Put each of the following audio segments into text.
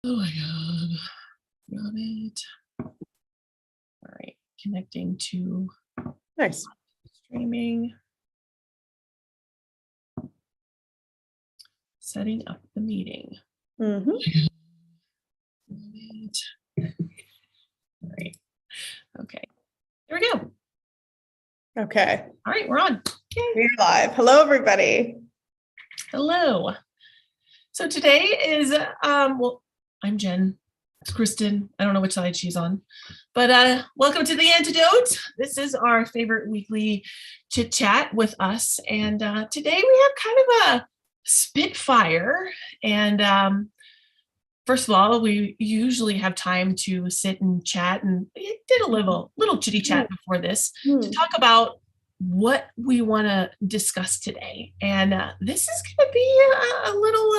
Oh my God. Got it. All right. Connecting to Nice. streaming. Setting up the meeting. Mm-hmm. All right. Okay. There we go. Okay. All right, we're on. We're live. Hello, everybody. Hello. So today is well, I'm Jen. It's Kristin. I don't know which side she's on, but welcome to the Antidote. This is our favorite weekly chit chat with us, and today we have kind of a spitfire. And first of all, we usually have time to sit and chat, and we did a little chitty chat before this to talk about what we want to discuss today. And this is going to be a little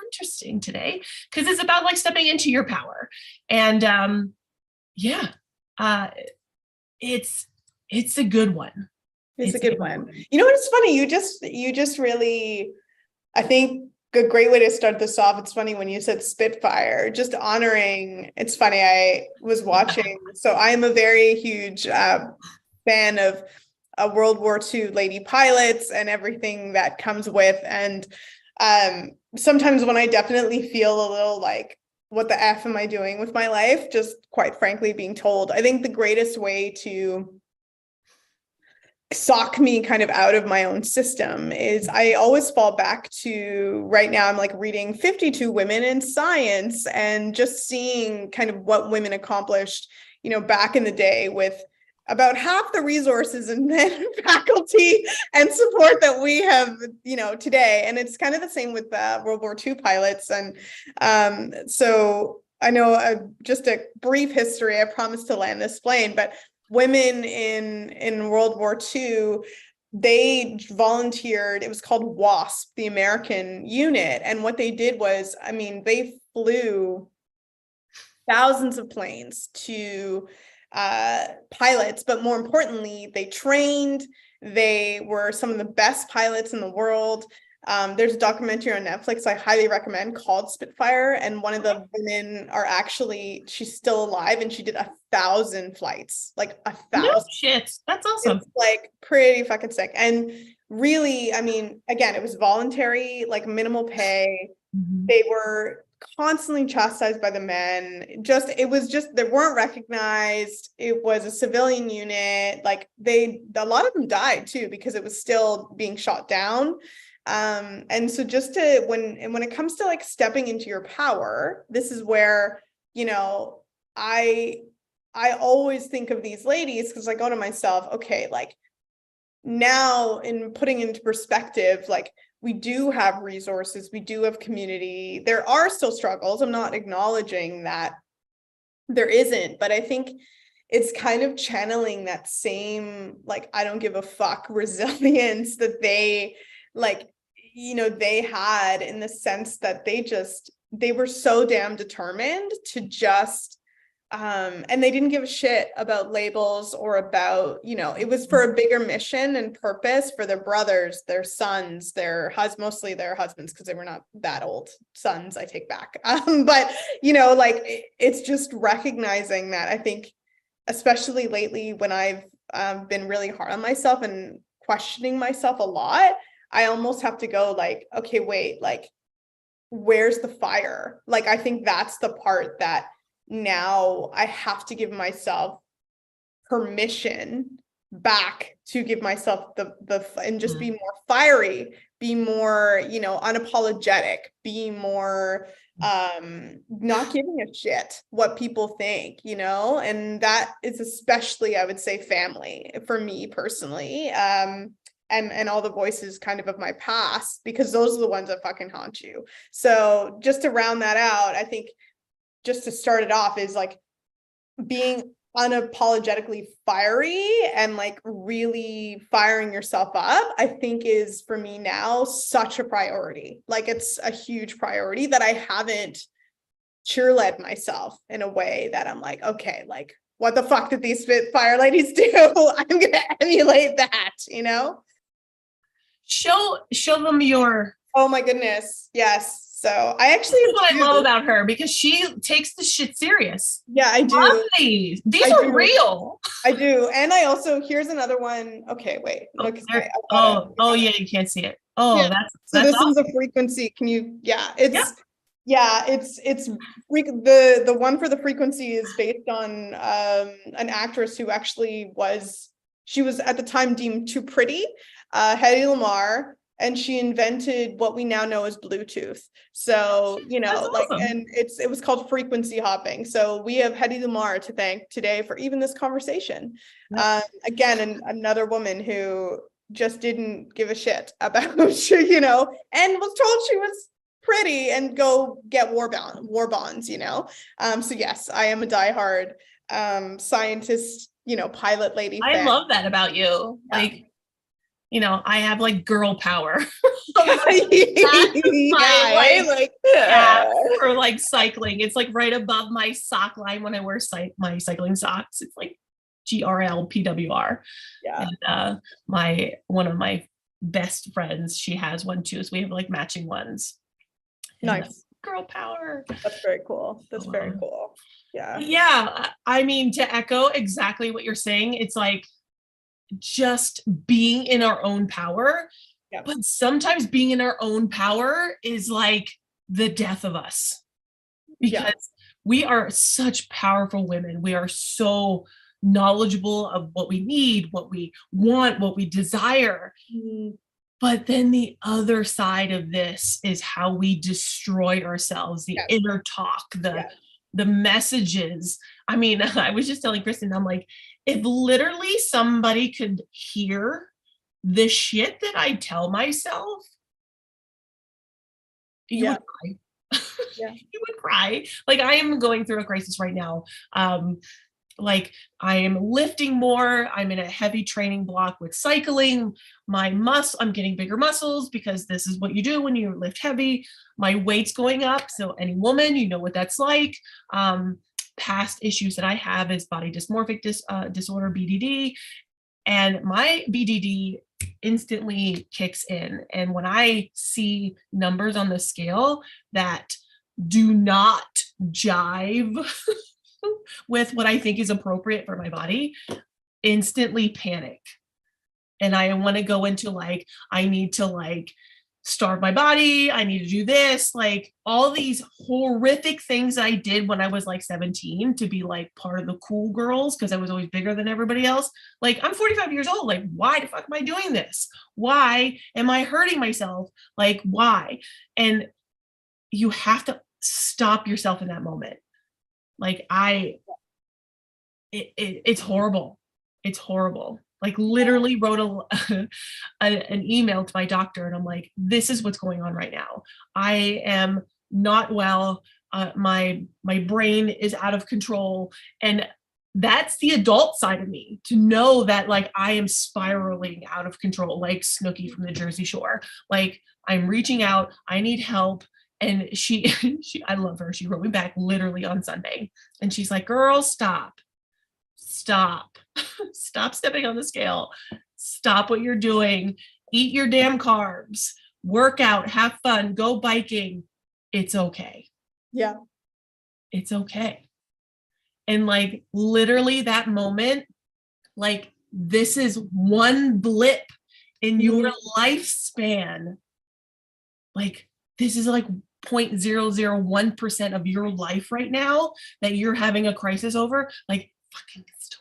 interesting today because it's about like stepping into your power. And it's a good one. It's a good one. You know what? It's funny. You just really, I think, a great way to start this off. It's funny when you said Spitfire, just honoring. It's funny. I was watching. So I'm a very huge fan of World War II lady pilots and everything that comes with. And sometimes when I definitely feel a little like, what the F am I doing with my life? Just quite frankly, being told, I think the greatest way to sock me kind of out of my own system is I always fall back to right now. I'm like reading 52 Women in Science and just seeing kind of what women accomplished, back in the day with about half the resources and faculty and support that we have, today. And it's kind of the same with World War II pilots. And so I know just a brief history, I promise to land this plane, but women in World War II, they volunteered. It was called WASP, the American unit. And what they did was, they flew thousands of planes to pilots, but more importantly, they trained. They were some of the best pilots in the world. There's a documentary on Netflix I highly recommend called Spitfire, and one of the women she's still alive, and she did 1,000 flights, like 1,000. No shit, that's awesome. It's like pretty fucking sick. And really, again, it was voluntary, like minimal pay. Mm-hmm. They were constantly chastised by the men. They weren't recognized. It was a civilian unit. Like a lot of them died too, because it was still being shot down. And so just when it comes to like stepping into your power, this is where, I always think of these ladies because I go to myself, okay, like now in putting into perspective, like we do have resources, we do have community. There are still struggles. I'm not acknowledging that there isn't, but I think it's kind of channeling that same, like, I don't give a fuck resilience that they had, in the sense that they were so damn determined to just, and they didn't give a shit about labels or about, it was for a bigger mission and purpose for their brothers, their sons, mostly their husbands, because they were not that old. Sons, I take back. But, it's just recognizing that. I think, especially lately when I've been really hard on myself and questioning myself a lot, I almost have to go like, okay, wait, like, where's the fire? Like, I think that's the part that now I have to give myself permission back to give myself and just be more fiery, be more, unapologetic, be more, not giving a shit what people think, and that is especially, I would say, family for me personally. And all the voices kind of my past, because those are the ones that fucking haunt you. So just to round that out, I think just to start it off is like being unapologetically fiery and like really firing yourself up, I think is for me now such a priority. Like it's a huge priority that I haven't cheerled myself in a way that I'm like, okay, like what the fuck did these Spitfire ladies do? I'm going to emulate that, Show them your... Oh my goodness. Yes. So I actually This is what I love about her, because she takes the shit serious. Yeah, I do. Love these are real. I do. And I also, here's another one. Okay, wait. Look, Oh yeah, you can't see it. Oh, yeah. So that's this awesome. is a frequency. Can you, the one for the frequency is based on an actress who actually she was at the time deemed too pretty, Hedy Lamarr, and she invented what we now know as Bluetooth. So, Awesome. and it was called frequency hopping. So we have Hedy Lamarr to thank today for even this conversation. Yep. Again, another woman who just didn't give a shit about, and was told she was pretty and go get war bonds. So yes, I am a diehard scientist, pilot lady fan. I love that about you. Yeah. Like, I have like girl power. For like cycling. It's like right above my sock line when I wear my cycling socks. It's like GRLPWR. Yeah. And one of my best friends, she has one too. So we have like matching ones. Nice. Girl power. That's very cool. That's very cool. Yeah. Yeah. I mean, to echo exactly what you're saying, it's like just being in our own power. Yep. But sometimes being in our own power is like the death of us, because we are such powerful women. We are so knowledgeable of what we need, what we want, what we desire. Mm-hmm. But then the other side of this is how we destroy ourselves, the inner talk, the messages. I mean, I was just telling Kristin, I'm like, if literally somebody could hear the shit that I tell myself, you would cry. You would cry. Like, I am going through a crisis right now. Like, I am lifting more. I'm in a heavy training block with cycling. I'm getting bigger muscles, because this is what you do when you lift heavy. My weight's going up. So any woman, you know what that's like. Past issues that I have is body dysmorphic disorder, BDD. And my BDD instantly kicks in. And when I see numbers on the scale that do not jive with what I think is appropriate for my body, instantly panic. And I want to go into like, I need to like starve my body. I need to do this, like all these horrific things I did when I was like 17 to be like part of the cool girls, because I was always bigger than everybody else. Like, I'm 45 years old. Like, why the fuck am I doing this? Why am I hurting myself? Like, why? And you have to stop yourself in that moment. Like, it's horrible. It's horrible. Like, literally wrote an email to my doctor, and I'm like, this is what's going on right now. I am not well. My brain is out of control. And that's the adult side of me, to know that like I am spiraling out of control, like Snooki from the Jersey Shore. Like, I'm reaching out, I need help. And I love her. She wrote me back literally on Sunday, and she's like, girl, stop stepping on the scale. Stop what you're doing. Eat your damn carbs, work out, have fun, go biking. It's okay. Yeah. It's okay. And like, literally that moment, like, this is one blip in your lifespan. Like, this is like 0.001% of your life right now that you're having a crisis over. Like, fucking stop.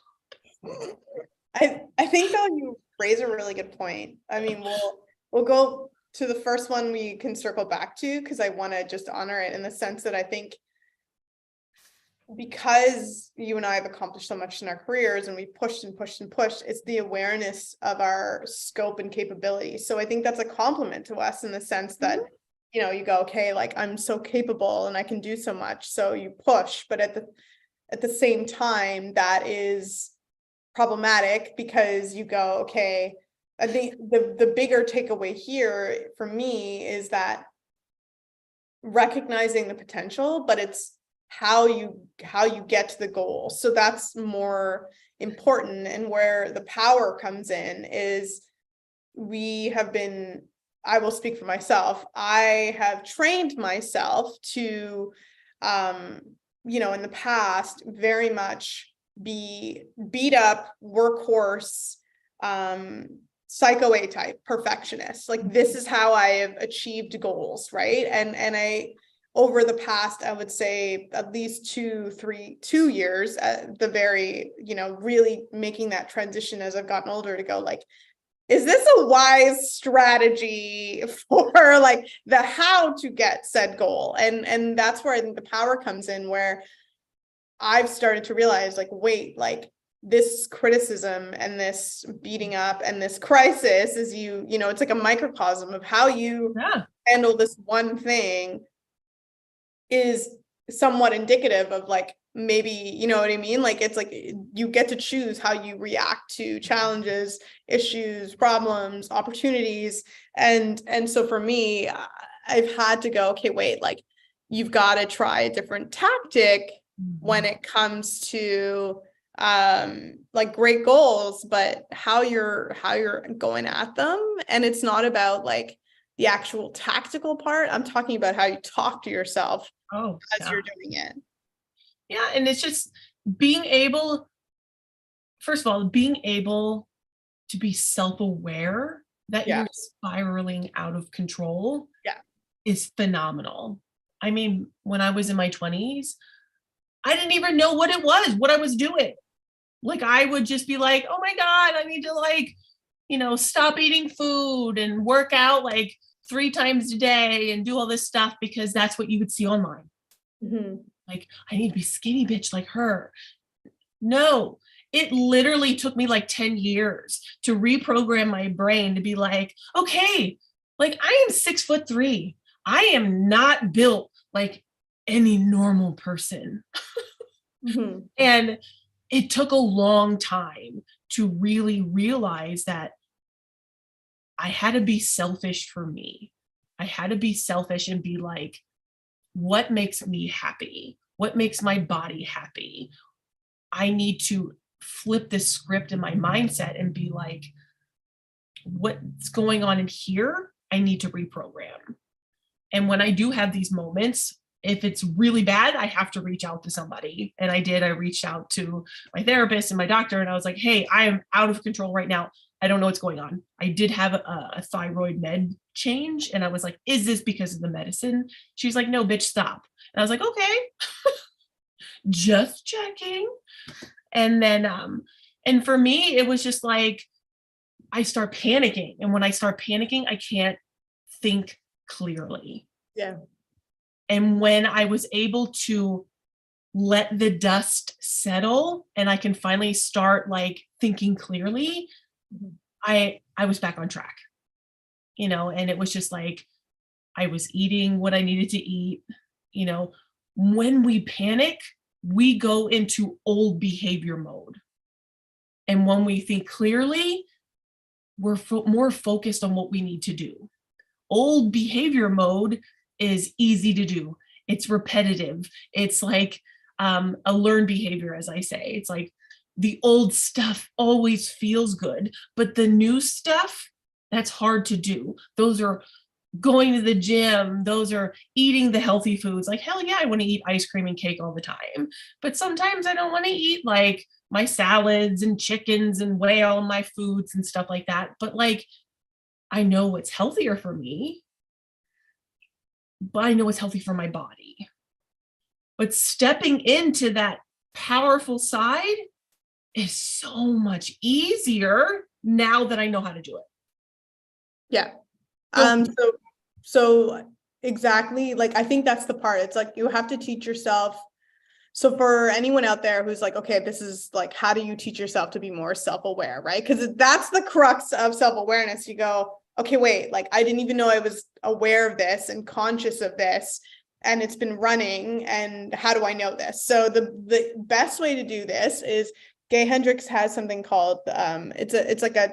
I think though you raise a really good point. I mean, we'll go to the first one we can circle back to, because I want to just honor it in the sense that I think because you and I have accomplished so much in our careers and we pushed and pushed and pushed, it's the awareness of our scope and capability. So I think that's a compliment to us in the sense that, you go, okay, like, I'm so capable and I can do so much. So you push, but at the same time, that is problematic, because you go, okay, I think the bigger takeaway here for me is that recognizing the potential, but it's how you get to the goal. So that's more important. And where the power comes in is we have been I will speak for myself. I have trained myself to, in the past, very much be beat up, workhorse, psycho A type, perfectionist. Like, this is how I have achieved goals, right? And I, over the past, I would say at least 2 years, at the very, really making that transition as I've gotten older to go like, is this a wise strategy for like the how to get said goal? And that's where I think the power comes in, where I've started to realize like, wait, like this criticism and this beating up and this crisis is it's like a microcosm of how you handle this one thing is somewhat indicative of like, maybe, you know what I mean? Like, it's like you get to choose how you react to challenges, issues, problems, opportunities. And so for me, I've had to go, okay, wait, like you've got to try a different tactic when it comes to like great goals, but how you're going at them. And it's not about like the actual tactical part. I'm talking about how you talk to yourself as you're doing it. Yeah. And it's just being able, first of all, being able to be self-aware that you're spiraling out of control is phenomenal. I mean, when I was in my 20s, I didn't even know what it was, what I was doing. Like, I would just be like, oh my God, I need to like, stop eating food and work out like 3 times a day and do all this stuff because that's what you would see online. Like, I need to be skinny bitch like her. No, it literally took me like 10 years to reprogram my brain to be like, okay, like I am 6'3". I am not built like any normal person. And it took a long time to really realize that I had to be selfish for me. I had to be selfish and be like, what makes me happy? What makes my body happy? I need to flip this script in my mindset and be like, what's going on in here? I need to reprogram. And when I do have these moments, if it's really bad, I have to reach out to somebody. And I did. I reached out to my therapist and my doctor, and I was like, hey, I am out of control right now. I don't know what's going on. I did have a thyroid med change. And I was like, is this because of the medicine? She's like, no, bitch, stop. And I was like, okay, just checking. And then, and for me, it was just like, I start panicking. And when I start panicking, I can't think clearly. Yeah. And when I was able to let the dust settle and I can finally start like thinking clearly, I was back on track, and it was just like, I was eating what I needed to eat. When we panic, we go into old behavior mode. And when we think clearly, we're more focused on what we need to do. Old behavior mode is easy to do. It's repetitive. It's like a learned behavior, as I say. It's like the old stuff always feels good, but the new stuff, that's hard to do. Those are going to the gym. Those are eating the healthy foods. Like, hell yeah, I want to eat ice cream and cake all the time. But sometimes I don't want to eat like my salads and chickens and weigh all my foods and stuff like that. But like, I know what's healthier for me, but I know what's healthy for my body. But stepping into that powerful side is so much easier now that I know how to do it. Yeah. So exactly, like, I think that's the part. It's like, you have to teach yourself. So for anyone out there who's like, okay, this is like, how do you teach yourself to be more self-aware, right? Because that's the crux of self-awareness. You go, okay, wait, like, I didn't even know I was aware of this and conscious of this, and it's been running, and how do I know this? So the best way to do this is, Gay Hendricks has something called, it's like a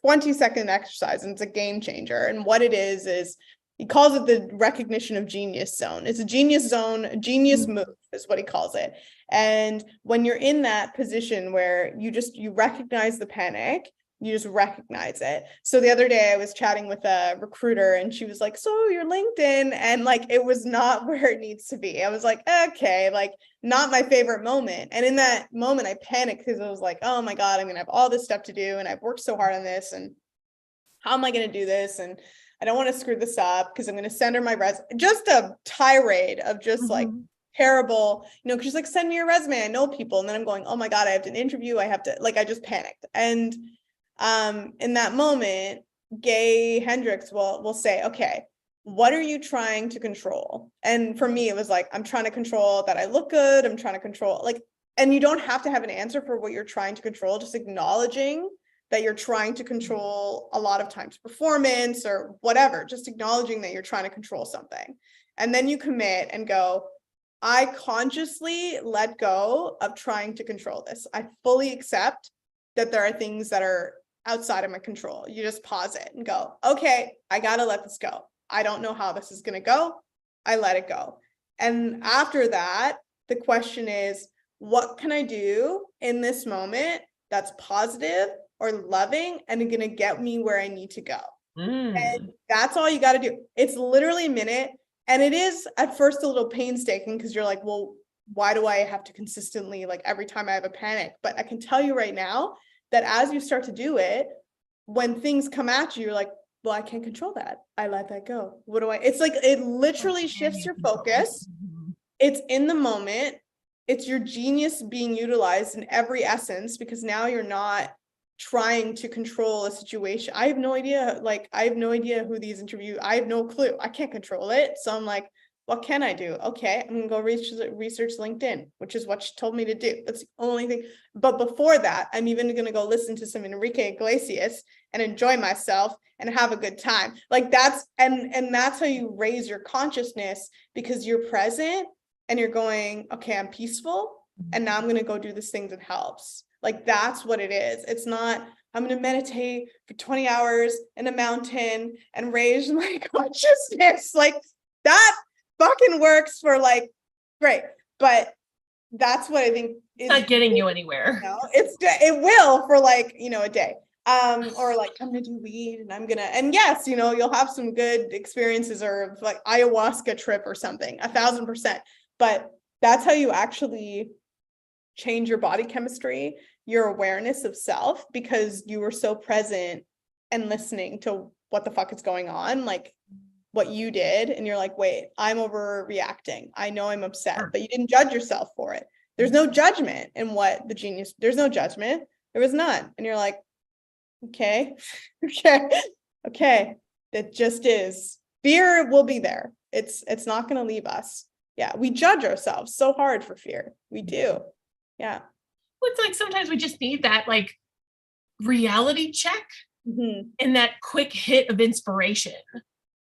20-second exercise, and it's a game changer. And what it is he calls it the recognition of genius zone. It's a genius zone, a genius move is what he calls it. And when you're in that position where you recognize the panic, You just recognize it. So the other day I was chatting with a recruiter and she was like, so your LinkedIn, and like, it was not where it needs to be. I was like, okay, like not my favorite moment. And in that moment I panicked because I was like, oh my God, I'm going to have all this stuff to do. And I've worked so hard on this, and how am I going to do this? And I don't want to screw this up because I'm going to send her my resume. Just a tirade of just like terrible, because she's like, send me your resume. I know people. And then I'm going, oh my God, I have to interview. I have to, like, I just panicked. And in that moment, Gay Hendricks will say, okay, what are you trying to control? And for me, it was like, I'm trying to control that I look good. I'm trying to control, like, and you don't have to have an answer for what you're trying to control, just acknowledging that you're trying to control a lot of times performance or whatever, just acknowledging that you're trying to control something. And then you commit and go, I consciously let go of trying to control this. I fully accept that there are things that are outside of my control. You just pause it and go, okay, I got to let this go. I don't know how this is going to go. I let it go. And after that, the question is, what can I do in this moment that's positive or loving and going to get me where I need to go? And that's all you got to do. It's literally a minute. And it is at first a little painstaking because you're like, well, why do I have to consistently, like every time I have a panic? But I can tell you right now that as you start to do it, when things come at you, you're like, well, I can't control that. I let that go. What do I, it's like, it literally shifts your focus. It's in the moment. It's your genius being utilized in every essence, because now you're not trying to control a situation. I have no idea who these interview. I have no clue. I can't control it. So I'm like, what can I do? Okay, I'm gonna go research LinkedIn, which is what she told me to do. That's the only thing. But before that, I'm even gonna go listen to some Enrique Iglesias and enjoy myself and have a good time. Like that's that's how you raise your consciousness, because you're present and you're going, okay, I'm peaceful, and now I'm gonna go do this thing that helps. Like that's what it is. It's not, I'm going to meditate for 20 hours in a mountain and raise my consciousness. Like that fucking works for like, great. But that's what I think is not getting you anywhere. It will for like, a day. Or like, I'm going to do weed and yes, you'll have some good experiences, or like ayahuasca trip or something, 1,000%. But that's how you actually change your body chemistry, your awareness of self, because you were so present and listening to what the fuck is going on, like what you did. And you're like, wait, I'm overreacting. I know I'm upset, but you didn't judge yourself for it. There's no judgment in what the genius, there's no judgment. There was none. And you're like, okay. That just is. Fear will be there. It's not going to leave us. Yeah. We judge ourselves so hard for fear. We do. Yeah. Well, it's like sometimes we just need that like reality check and that quick hit of inspiration.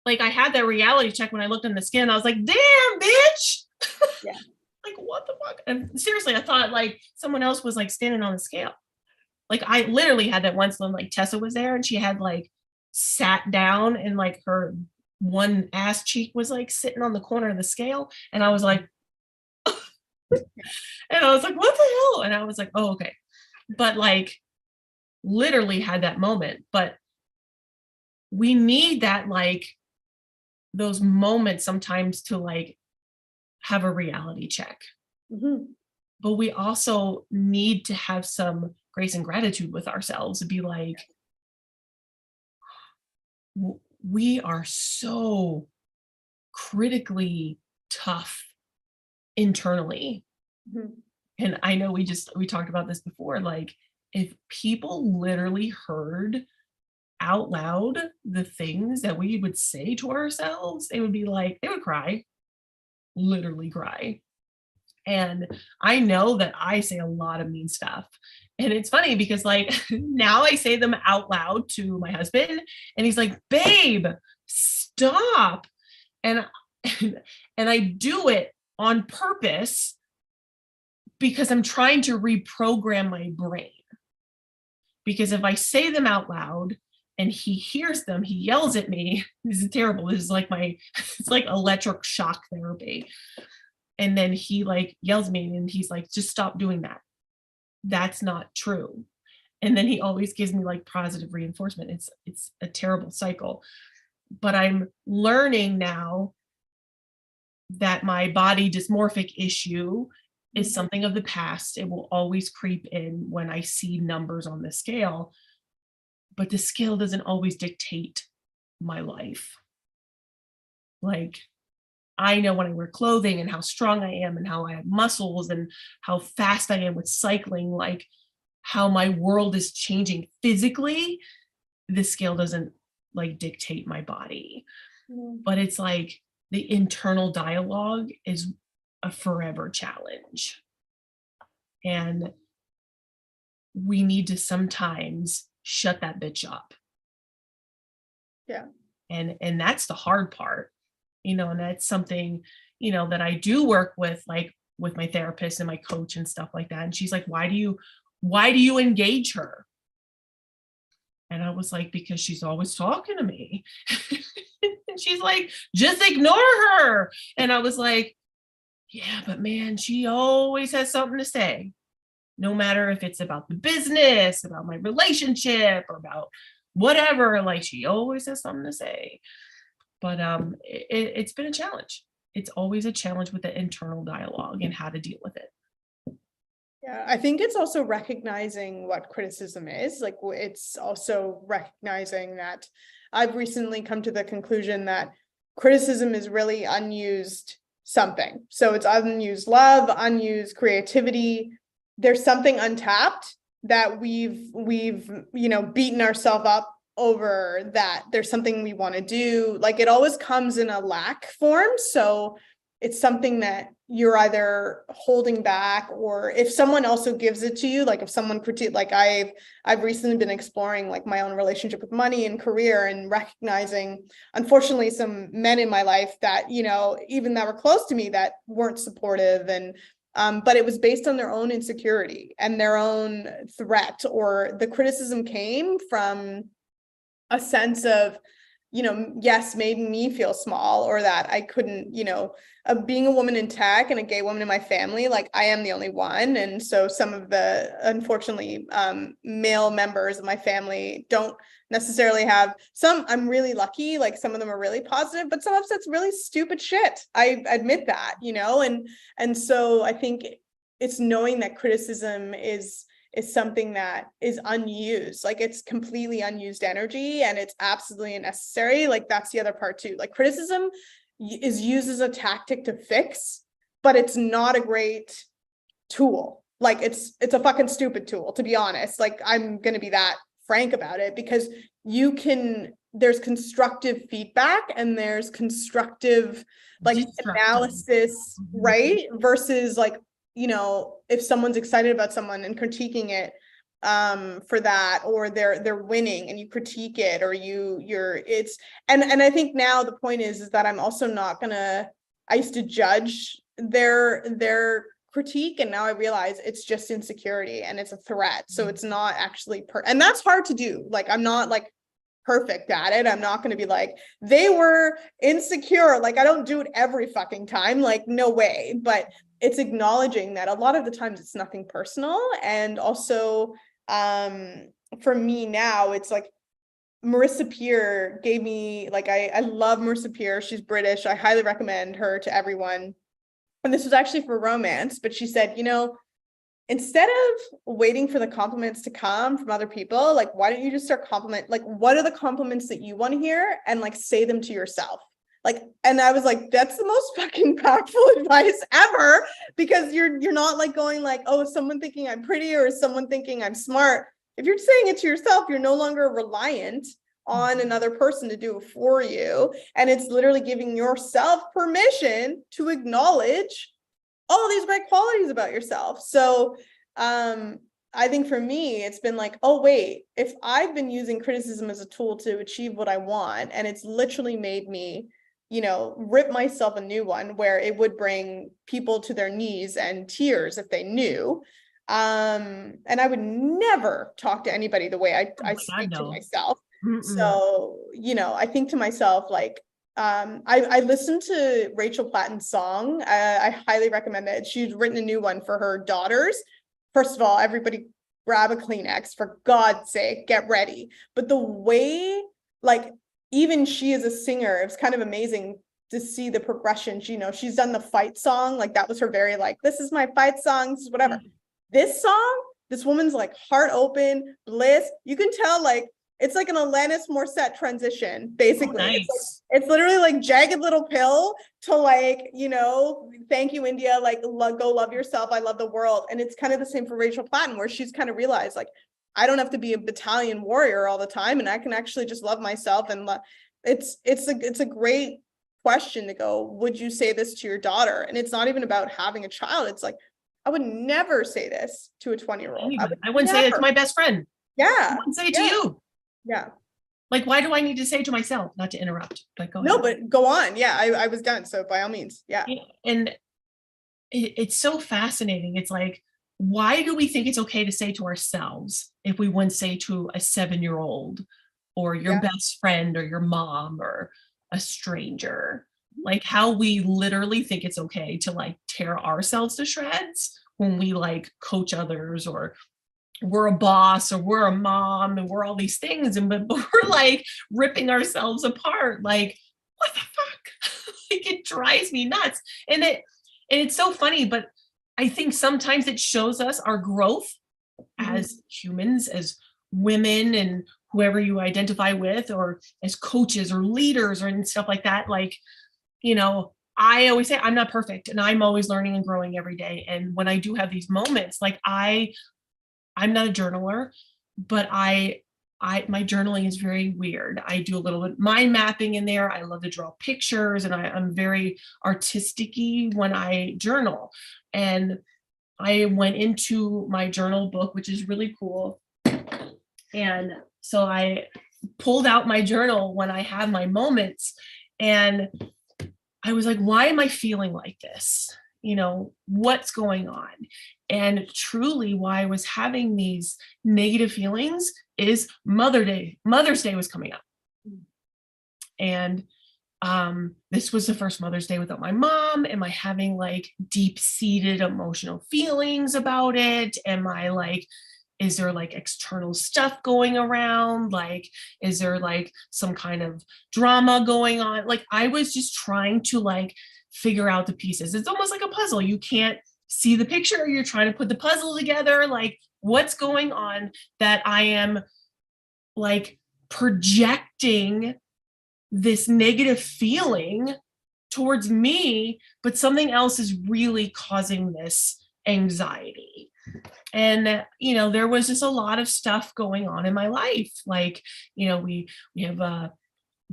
Like I had that reality check when I looked in the skin. I was like, damn, bitch. Yeah. Like, what the fuck? And seriously, I thought like someone else was like standing on the scale. Like I literally had that once when like Tessa was there and she had like sat down and like her one ass cheek was like sitting on the corner of the scale. And I was like, and I was like, what the hell? And I was like, oh, okay. But like literally had that moment. But we need that, like those moments sometimes to like have a reality check. But we also need to have some grace and gratitude with ourselves to be like, we are so critically tough internally. And I know we talked about this before, like if people literally heard out loud the things that we would say to ourselves, they would be like, they would cry, literally cry. And I know that I say a lot of mean stuff. And it's funny because like now I say them out loud to my husband and he's like, babe, stop. And I do it on purpose because I'm trying to reprogram my brain. Because if I say them out loud and he hears them, he yells at me. This is terrible. This is like it's like electric shock therapy. And then he like yells at me and he's like, just stop doing that. That's not true. And then he always gives me like positive reinforcement. It's a terrible cycle. But I'm learning now that my body dysmorphic issue is something of the past. It will always creep in when I see numbers on the scale, but the scale doesn't always dictate my life. Like, I know when I wear clothing and how strong I am and how I have muscles and how fast I am with cycling, like how my world is changing physically, the scale doesn't like dictate my body. But it's like the internal dialogue is a forever challenge. And we need to sometimes shut that bitch up. Yeah. And that's the hard part, and that's something, that I do work with, like with my therapist and my coach and stuff like that. And she's like, why do you engage her? And I was like, because she's always talking to me. And she's like, just ignore her. And I was like, yeah, but man, she always has something to say. No matter if it's about the business, about my relationship, or about whatever, like she always has something to say. But it's been a challenge. It's always a challenge with the internal dialogue and how to deal with it. Yeah, I think it's also recognizing what criticism is. Like, it's also recognizing that I've recently come to the conclusion that criticism is really unused something. So it's unused love, unused creativity. There's something untapped that we've beaten ourselves up over, that there's something we want to do. Like, it always comes in a lack form. So it's something that you're either holding back, or if someone also gives it to you, like if someone critique, like I've recently been exploring like my own relationship with money and career, and recognizing, unfortunately, some men in my life that, even that were close to me, that weren't supportive, and but it was based on their own insecurity and their own threat, or the criticism came from a sense of, yes, made me feel small, or that I couldn't, being a woman in tech and a gay woman in my family, like I am the only one. And so some of the, unfortunately, male members of my family don't necessarily have some. I'm really lucky, like some of them are really positive, but some of it's really stupid shit. I admit that, and so I think it's knowing that criticism is something that is unused. Like, it's completely unused energy, and it's absolutely unnecessary. Like, that's the other part too. Like, criticism is used as a tactic to fix, but it's not a great tool. Like, it's a fucking stupid tool, to be honest. Like, I'm going to be that frank about it, because there's constructive feedback and there's constructive like analysis, right? Versus like, if someone's excited about someone and critiquing it for that, or they're winning and you critique it, or and I think now the point is that I'm also not gonna, I used to judge their critique, and now I realize it's just insecurity and it's a threat. So it's not actually and that's hard to do. Like, I'm not like perfect at it. I'm not going to be like, they were insecure. Like, I don't do it every fucking time. Like, no way. But it's acknowledging that a lot of the times it's nothing personal. And also, for me now, it's like Marissa Peer gave me, like, I love Marissa Peer. She's British. I highly recommend her to everyone. And this was actually for romance, but she said, instead of waiting for the compliments to come from other people, like, why don't you just start like, what are the compliments that you want to hear, and like say them to yourself? Like, and I was like, that's the most fucking powerful advice ever, because you're not like going like, oh, is someone thinking I'm pretty, or is someone thinking I'm smart? If you're saying it to yourself, you're no longer reliant on another person to do it for you. And it's literally giving yourself permission to acknowledge all these great qualities about yourself. So I think for me, it's been like, oh, wait, if I've been using criticism as a tool to achieve what I want, and it's literally made me, rip myself a new one where it would bring people to their knees and tears if they knew. And I would never talk to anybody the way I speak to myself. So, I think to myself, like, I listened to Rachel Platten's song. I highly recommend it. She's written a new one for her daughters. First of all, everybody grab a Kleenex, for God's sake, get ready. But the way, like, even she is a singer, it's kind of amazing to see the progression. She's done the fight song, like that was her very like, this is my fight song, this is whatever. This song, this woman's like heart open, bliss. You can tell like it's like an Alanis Morissette transition, basically. Oh, nice. It's literally like Jagged Little Pill to like, thank you, India, like go love yourself, I love the world. And it's kind of the same for Rachel Platten, where she's kind of realized like, I don't have to be a battalion warrior all the time, and I can actually just love myself. And it's a great question to go, would you say this to your daughter? And it's not even about having a child. It's like, I would never say this to a 20-year-old. I wouldn't say it to my best friend. Yeah. I wouldn't say it to you. Yeah. Like, why do I need to say it to myself? Not to interrupt. Like, go ahead. No, but go on. Yeah, I was done. So by all means, yeah. And it's so fascinating. It's like, why do we think it's okay to say to ourselves if we wouldn't say to a 7-year-old or your best friend or your mom or a stranger? Like, how we literally think it's okay to like tear ourselves to shreds when we like coach others, or we're a boss, or we're a mom, and we're all these things, and but we're like ripping ourselves apart. Like, what the fuck? Like, it drives me nuts. And it's so funny, but I think sometimes it shows us our growth as humans, as women, and whoever you identify with, or as coaches or leaders or and stuff like that. Like, I always say I'm not perfect, and I'm always learning and growing every day. And when I do have these moments, like I'm not a journaler, but my journaling is very weird. I do a little bit mind mapping in there. I love to draw pictures, and I'm very artistic-y when I journal. And I went into my journal book, which is really cool. And so I pulled out my journal when I have my moments, and I was like, why am I feeling like this? What's going on? And truly why I was having these negative feelings is Mother's Day was coming up. And this was the first Mother's Day without my mom. Am I having like deep-seated emotional feelings about it? Am I like, is there like external stuff going around? Like, is there like some kind of drama going on? Like, I was just trying to like figure out the pieces. It's almost like a puzzle. You can't see the picture. You're trying to put the puzzle together. Like, what's going on that I am like projecting this negative feeling towards me, but something else is really causing this anxiety. And there was just a lot of stuff going on in my life. Like, we have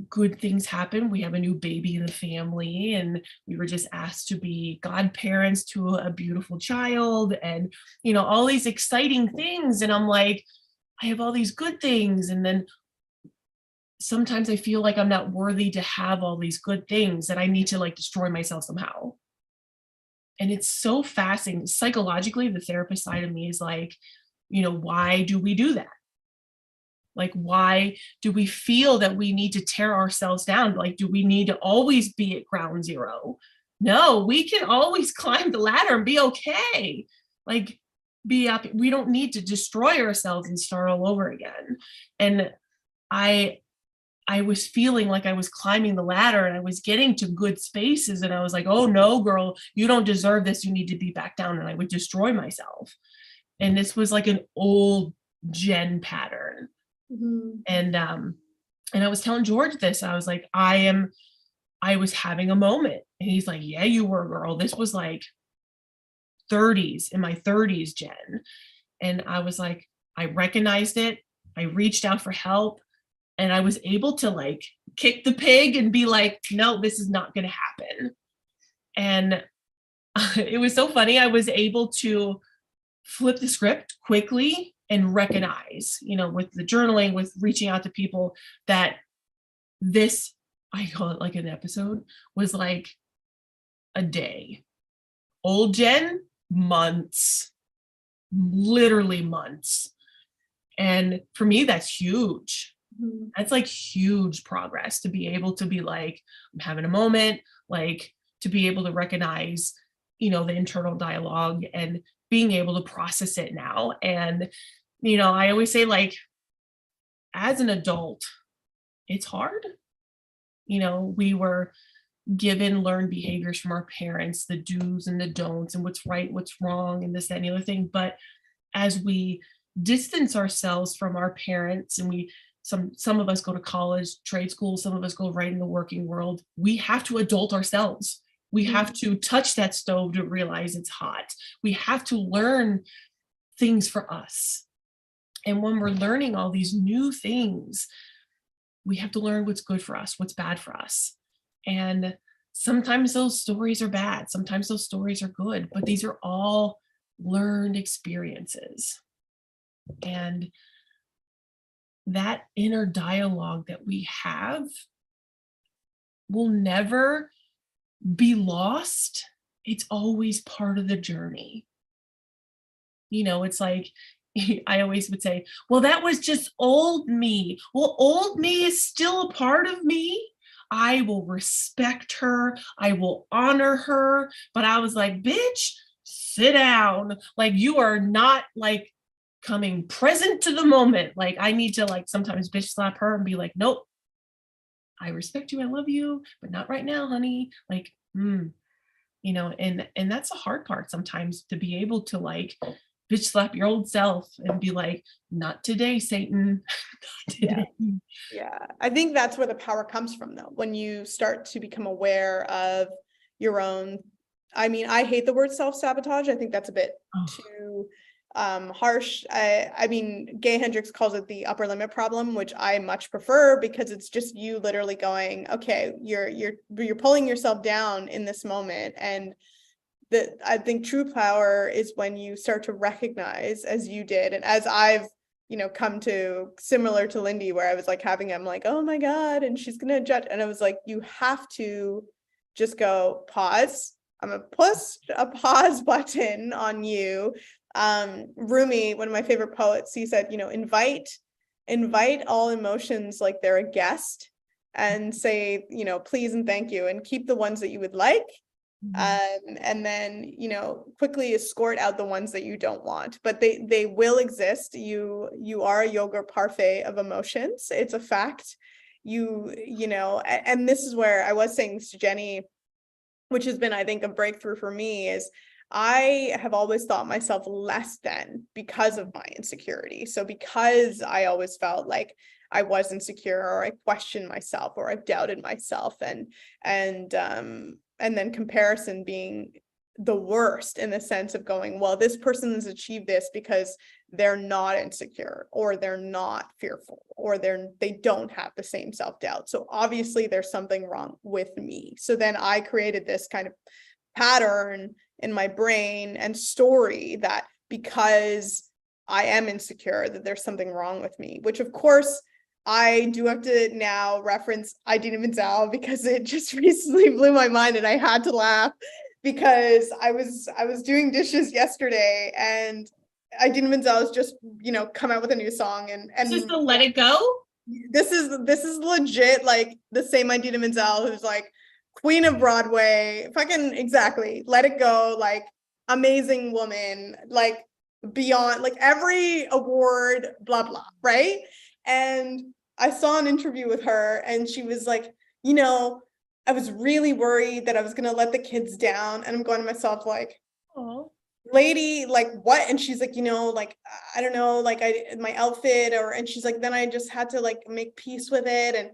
good things happen. We have a new baby in the family, and we were just asked to be godparents to a beautiful child, and all these exciting things. And I'm like, I have all these good things, and then sometimes I feel like I'm not worthy to have all these good things, that I need to like destroy myself somehow. And it's so fascinating. Psychologically, the therapist side of me is like, why do we do that? Like, why do we feel that we need to tear ourselves down? Like, do we need to always be at ground zero? No, we can always climb the ladder and be okay. Like, be up. We don't need to destroy ourselves and start all over again. And I was feeling like I was climbing the ladder, and I was getting to good spaces, and I was like, oh no, girl, you don't deserve this. You need to be back down. And I would destroy myself. And this was like an old Jen pattern. And I was telling George this. I was like, I was having a moment. And he's like, yeah, you were, girl. This was like in my 30s, Jen. And I was like, I recognized it. I reached out for help. And I was able to like kick the pig and be like, no, this is not going to happen. And it was so funny. I was able to flip the script quickly and recognize, with the journaling, with reaching out to people, that this, I call it like an episode, was like a day. Old Jen, months, literally months. And for me, that's huge. That's like huge progress to be able to be like, I'm having a moment, like to be able to recognize, the internal dialogue and being able to process it now. And I always say, like, as an adult, it's hard. We were given learned behaviors from our parents, the do's and the don'ts, and what's right, what's wrong, and this, that, and the other thing. But as we distance ourselves from our parents, and some of us go to college, trade school, some of us go right in the working world, we have to adult ourselves. We have to touch that stove to realize it's hot. We have to learn things for us. And when we're learning all these new things, we have to learn what's good for us, what's bad for us. And sometimes those stories are bad, sometimes those stories are good, but these are all learned experiences. And that inner dialogue that we have will never be lost. It's always part of the journey. It's like, I always would say, well, that was just old me. Well, old me is still a part of me. I will respect her. I will honor her. But I was like, bitch, sit down. Like, you are not like coming present to the moment. Like, I need to like sometimes bitch slap her and be like, nope, I respect you. I love you, but not right now, honey. Like, and that's a hard part sometimes, to be able to like bitch slap your old self and be like, not today, Satan. Not today. Yeah. I think that's where the power comes from, though, when you start to become aware of your own. I mean, I hate the word self-sabotage. I think that's a bit too harsh. I mean, Gay Hendricks calls it the upper limit problem, which I much prefer, because it's just you literally going, okay, you're pulling yourself down in this moment. And I think true power is when you start to recognize, as you did, and as I've come to, similar to Lindy, where I was like I'm like, oh my God, and she's gonna judge. And I was like, you have to just go pause. I'm gonna push a pause button on you. Rumi, one of my favorite poets, he said, invite all emotions like they're a guest, and say, please and thank you, and keep the ones that you would like. And then, quickly escort out the ones that you don't want, but they will exist. You are a yogurt parfait of emotions. It's a fact. And this is where I was saying this to Jennie, which has been, I think, a breakthrough for me, is I have always thought myself less than because of my insecurity. So because I always felt like I was insecure, or I questioned myself, or I've doubted myself, and then comparison being the worst, in the sense of going, well, this person has achieved this because they're not insecure, or they're not fearful, or they don't have the same self-doubt. So obviously there's something wrong with me. So then I created this kind of pattern in my brain and story that because I am insecure, that there's something wrong with me, which of course I do have to now reference Idina Menzel, because it just recently blew my mind and I had to laugh, because I was doing dishes yesterday and Idina Menzel has just, come out with a new song, and This is the Let It Go? This is legit like the same Idina Menzel who's like Queen of Broadway, fucking exactly. Let It Go, like amazing woman, like beyond, like every award, blah, blah, right? And I saw an interview with her and she was like, I was really worried that I was going to let the kids down. And I'm going to myself like, oh, lady, like what? And she's like, like, I don't know, like my outfit, and she's like, then I just had to like make peace with it. And,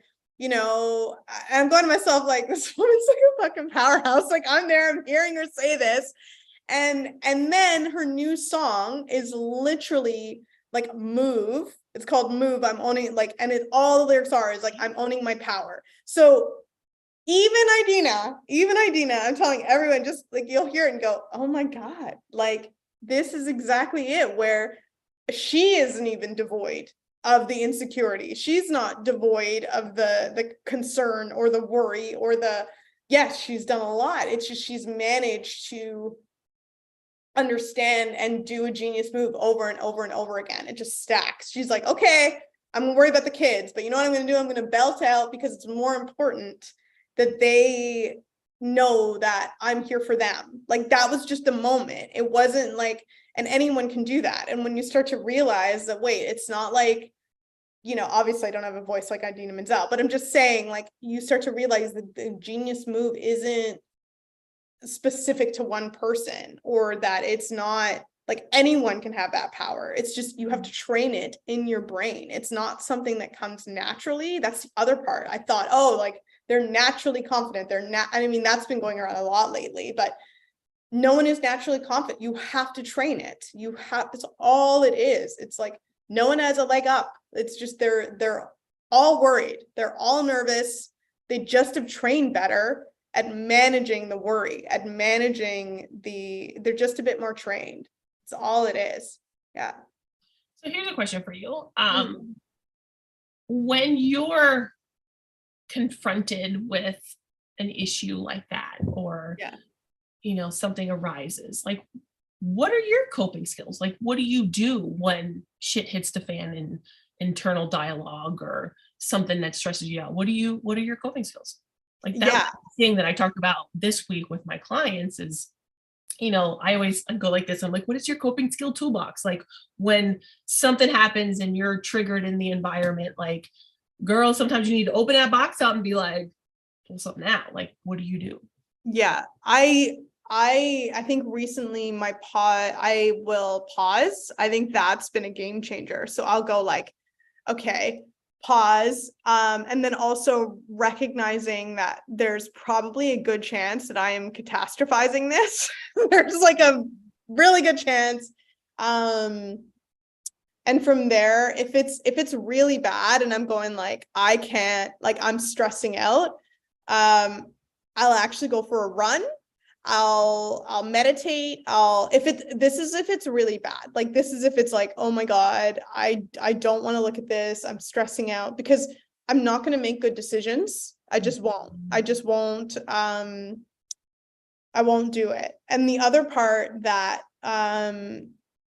I'm going to myself like, this woman's like a fucking powerhouse. Like I'm there, I'm hearing her say this. And then her new song is literally like Move. It's called Move. I'm owning, like, and all the lyrics is like, I'm owning my power. So even Idina, I'm telling everyone, just like you'll hear it and go, oh my God, like this is exactly it, where she isn't even devoid of the insecurity. She's not devoid of the concern or the worry or yes, she's done a lot. It's just she's managed to understand and do a genius move over and over and over again. It just stacks. She's like, okay, I'm gonna worry about the kids, but you know what I'm gonna do? I'm gonna belt out, because it's more important that they know that I'm here for them. Like that was just a moment. It wasn't like, and anyone can do that. And when you start to realize that, wait, it's not like, you know, obviously I don't have a voice like Idina Menzel, but I'm just saying, like, you start to realize that the genius move isn't specific to one person, or that it's not like anyone can have that power. It's just, you have to train it in your brain. It's not something that comes naturally. That's the other part. I thought, oh, like they're naturally confident. I mean, that's been going around a lot lately, but no one is naturally confident. You have to train it. That's all it is. It's like, no one has a leg up. It's just, they're all worried. They're all nervous. They just have trained better at managing the worry, at managing they're just a bit more trained. It's all it is. Yeah. So here's a question for you. When you're confronted with an issue like that, or, you know, something arises, like, what are your coping skills? Like, what do you do when shit hits the fan in internal dialogue or something that stresses you out? What are your coping skills? Like that thing that I talked about this week with my clients is, you know, I always go like this. I'm like, what is your coping skill toolbox? Like when something happens and you're triggered in the environment, like, girl, sometimes you need to open that box out and be like, pull something out. Like, what do you do? Yeah, I think recently I will pause. I think that's been a game changer. So I'll go like, okay, pause. And then also recognizing that there's probably a good chance that I am catastrophizing this. There's like a really good chance. And from there, if it's really bad and I'm going like, I can't, like I'm stressing out, I'll actually go for a run. I'll meditate. If it's really bad, like this is if it's like, oh my God, I don't want to look at this. I'm stressing out because I'm not going to make good decisions. I won't. I won't do it. And the other part that,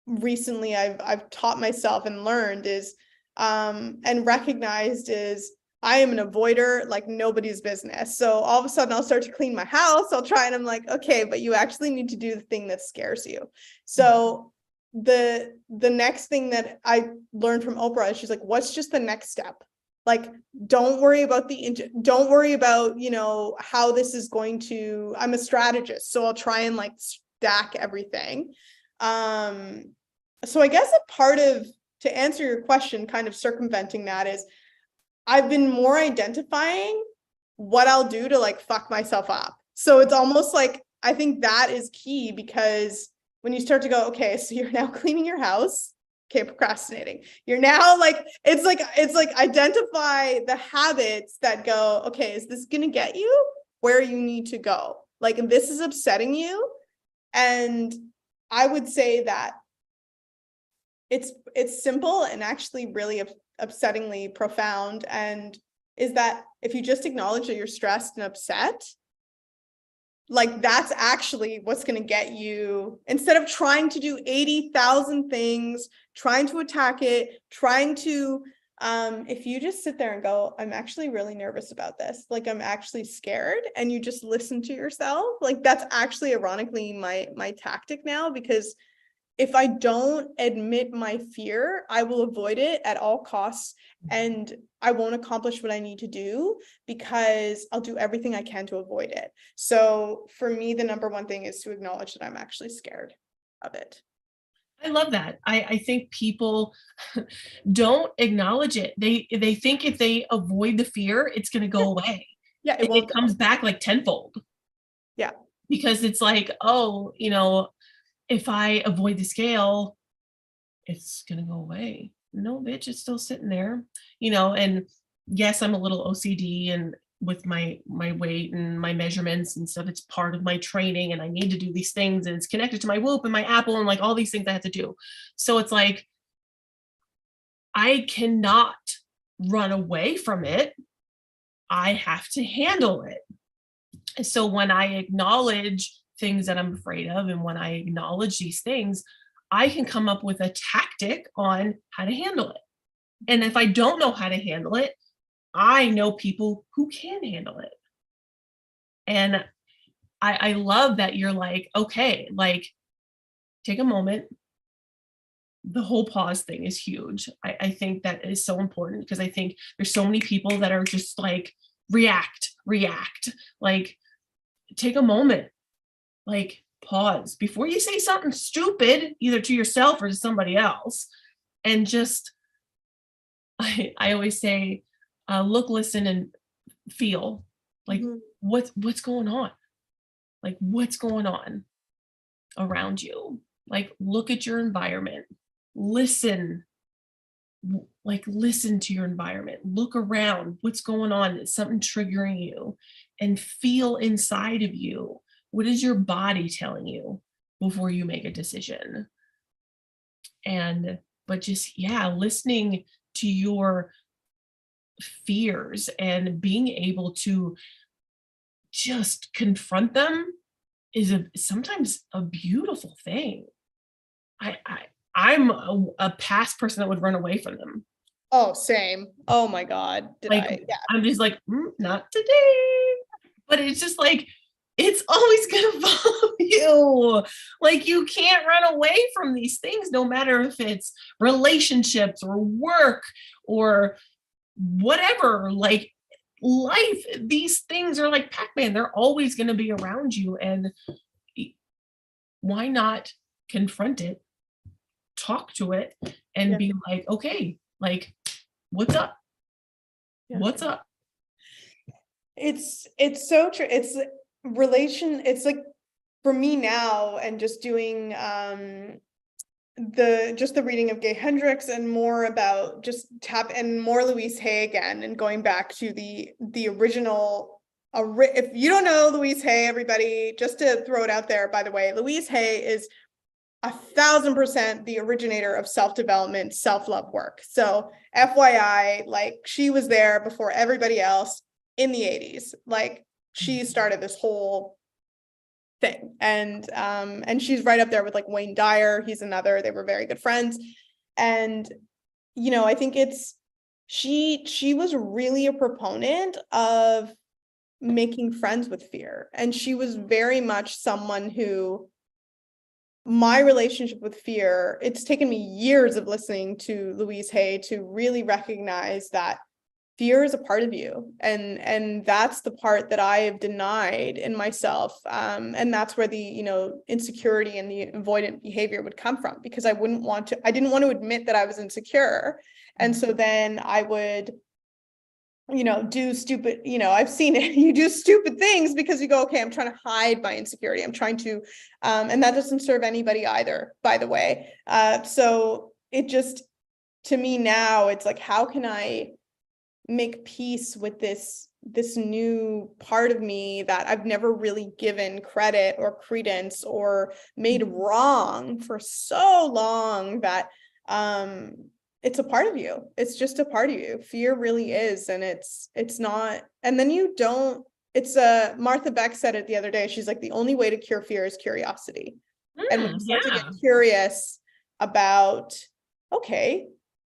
recently I've taught myself and learned is, and recognized is, I am an avoider like nobody's business. So all of a sudden I'll start to clean my house. I'll try and I'm like, okay, but you actually need to do the thing that scares you. So the next thing that I learned from Oprah is she's like, what's just the next step? Like, don't worry about don't worry about, you know, how this is going to, I'm a strategist. So I'll try and like stack everything. So I guess a part of, to answer your question, kind of circumventing that is, I've been more identifying what I'll do to like fuck myself up. So it's almost like, I think that is key, because when you start to go, okay, so you're now cleaning your house. Okay, procrastinating. You're now like, it's like identify the habits that go, okay, is this going to get you where you need to go? Like, this is upsetting you. And I would say that it's simple and actually really upsettingly profound, and is that if you just acknowledge that you're stressed and upset, like that's actually what's going to get you, instead of trying to do 80,000 things, trying to attack it, trying to if you just sit there and go, I'm actually really nervous about this, like I'm actually scared, and you just listen to yourself, like that's actually ironically my tactic now, because if I don't admit my fear, I will avoid it at all costs, and I won't accomplish what I need to do because I'll do everything I can to avoid it. So for me, the number one thing is to acknowledge that I'm actually scared of it. I love that. I think people don't acknowledge it. They think if they avoid the fear, it's going to go away. Yeah, It comes back like tenfold. Yeah. Because it's like, oh, you know, if I avoid the scale, it's going to go away. No, bitch, it's still sitting there, you know. And yes, I'm a little OCD and with my weight and my measurements and stuff, it's part of my training, and I need to do these things, and it's connected to my Whoop and my Apple and like all these things I have to do. So it's like, I cannot run away from it. I have to handle it. So when I acknowledge things that I'm afraid of, and when I acknowledge these things, I can come up with a tactic on how to handle it. And if I don't know how to handle it, I know people who can handle it. And I love that you're like, okay, like take a moment. The whole pause thing is huge. I think that is so important because I think there's so many people that are just like react, like take a moment, like pause before you say something stupid, either to yourself or to somebody else. And just, I always say, look, listen, and feel like what's going on? Like what's going on around you? Like look at your environment, listen, like listen to your environment, look around, what's going on, is something triggering you, and feel inside of you, what is your body telling you before you make a decision. And but just, yeah, listening to your fears and being able to just confront them is sometimes a beautiful thing. I'm a past person that would run away from them. Oh, same. Oh my God. Like, I'm just like, not today. But it's just like, it's always gonna follow you. Like you can't run away from these things, no matter if it's relationships or work or whatever. Like life, these things are like Pac-Man. They're always gonna be around you. And why not confront it, talk to it, and be like, okay, like, what's up? What's up? It's so true. It's like for me now, and just doing the reading of Gay Hendricks and more about just and more Louise Hay again, and going back to the original. If you don't know Louise Hay, everybody, just to throw it out there, by the way, Louise Hay is 1,000% the originator of self-development, self-love work. So FYI, like she was there before everybody else in the 80s. Like she started this whole thing. And she's right up there with like Wayne Dyer. He's another, they were very good friends. And, you know, I think she was really a proponent of making friends with fear. And she was very much someone who, my relationship with fear, it's taken me years of listening to Louise Hay to really recognize that fear is a part of you. And that's the part that I have denied in myself. And that's where the, you know, insecurity and the avoidant behavior would come from, because I didn't want to admit that I was insecure. And so then I would, you know, do stupid, you know, I've seen it, you do stupid things because you go, okay, I'm trying to hide my insecurity. I'm trying to, and that doesn't serve anybody either, by the way. So it just, to me now, it's like, how can I make peace with this new part of me that I've never really given credit or credence or made wrong for so long, that, it's a part of you. It's just a part of you. Fear really is. And it's not, and then you don't, it's Martha Beck said it the other day. She's like, the only way to cure fear is curiosity. And when you start to get curious about, okay,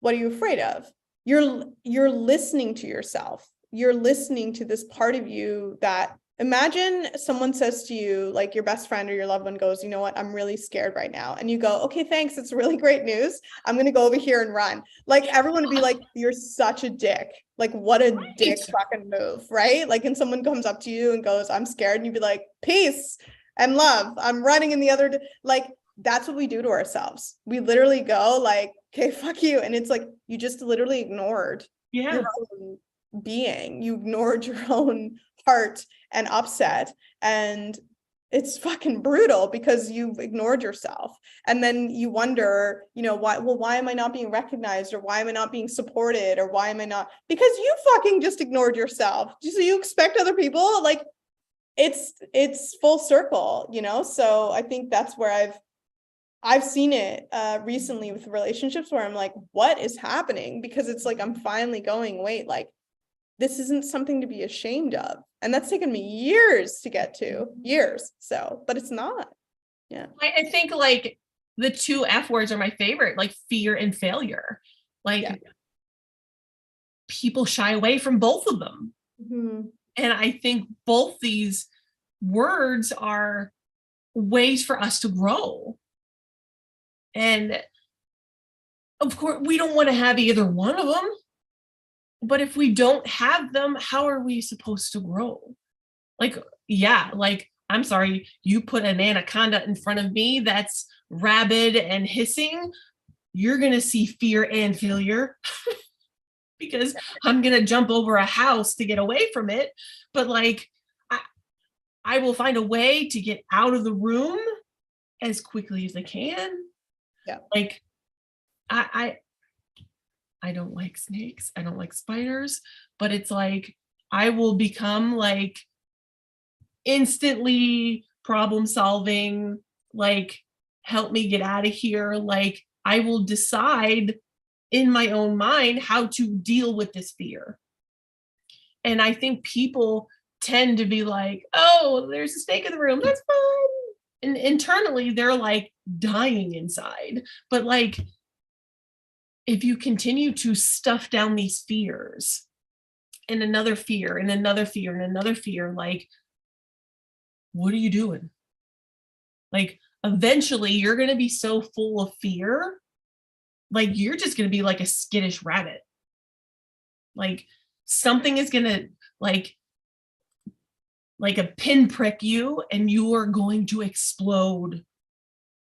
what are you afraid of? You're listening to yourself. You're listening to this part of you that, imagine someone says to you, like your best friend or your loved one goes, you know what, I'm really scared right now. And you go, okay, thanks. It's really great news. I'm going to go over here and run. Like everyone would be like, you're such a dick. Like what a dick fucking move, right? Like, and someone comes up to you and goes, I'm scared. And you'd be like, peace and love. I'm running in the other, like, that's what we do to ourselves. We literally go like, okay, fuck you. And it's like, you just literally ignored your own being. You ignored your own heart and upset, and it's fucking brutal because you've ignored yourself. And then you wonder, you know, why am I not being recognized, or why am I not being supported, or why am I not, because you fucking just ignored yourself. So you expect other people, like it's full circle, you know? So I think that's where I've seen it recently with relationships where I'm like, what is happening? Because it's like, I'm finally going, wait, like, this isn't something to be ashamed of. And that's taken me years to get to, years. So, but it's not. Yeah. I think like the two F words are my favorite, like fear and failure. Like people shy away from both of them. And I think both these words are ways for us to grow. And of course, we don't want to have either one of them. But if we don't have them, how are we supposed to grow? Like, yeah, like, I'm sorry, you put an anaconda in front of me that's rabid and hissing, you're going to see fear and failure because I'm going to jump over a house to get away from it. But like, I will find a way to get out of the room as quickly as I can. Yeah. Like, I don't like snakes. I don't like spiders, but it's like, I will become like instantly problem solving, like, help me get out of here. Like, I will decide in my own mind how to deal with this fear. And I think people tend to be like, oh, there's a snake in the room, that's fine. And internally, they're like dying inside. But like, if you continue to stuff down these fears and another fear and another fear and another fear, like, what are you doing? Like, eventually you're going to be so full of fear, like, you're just going to be like a skittish rabbit. Like, something is going to like a pinprick you, and you are going to explode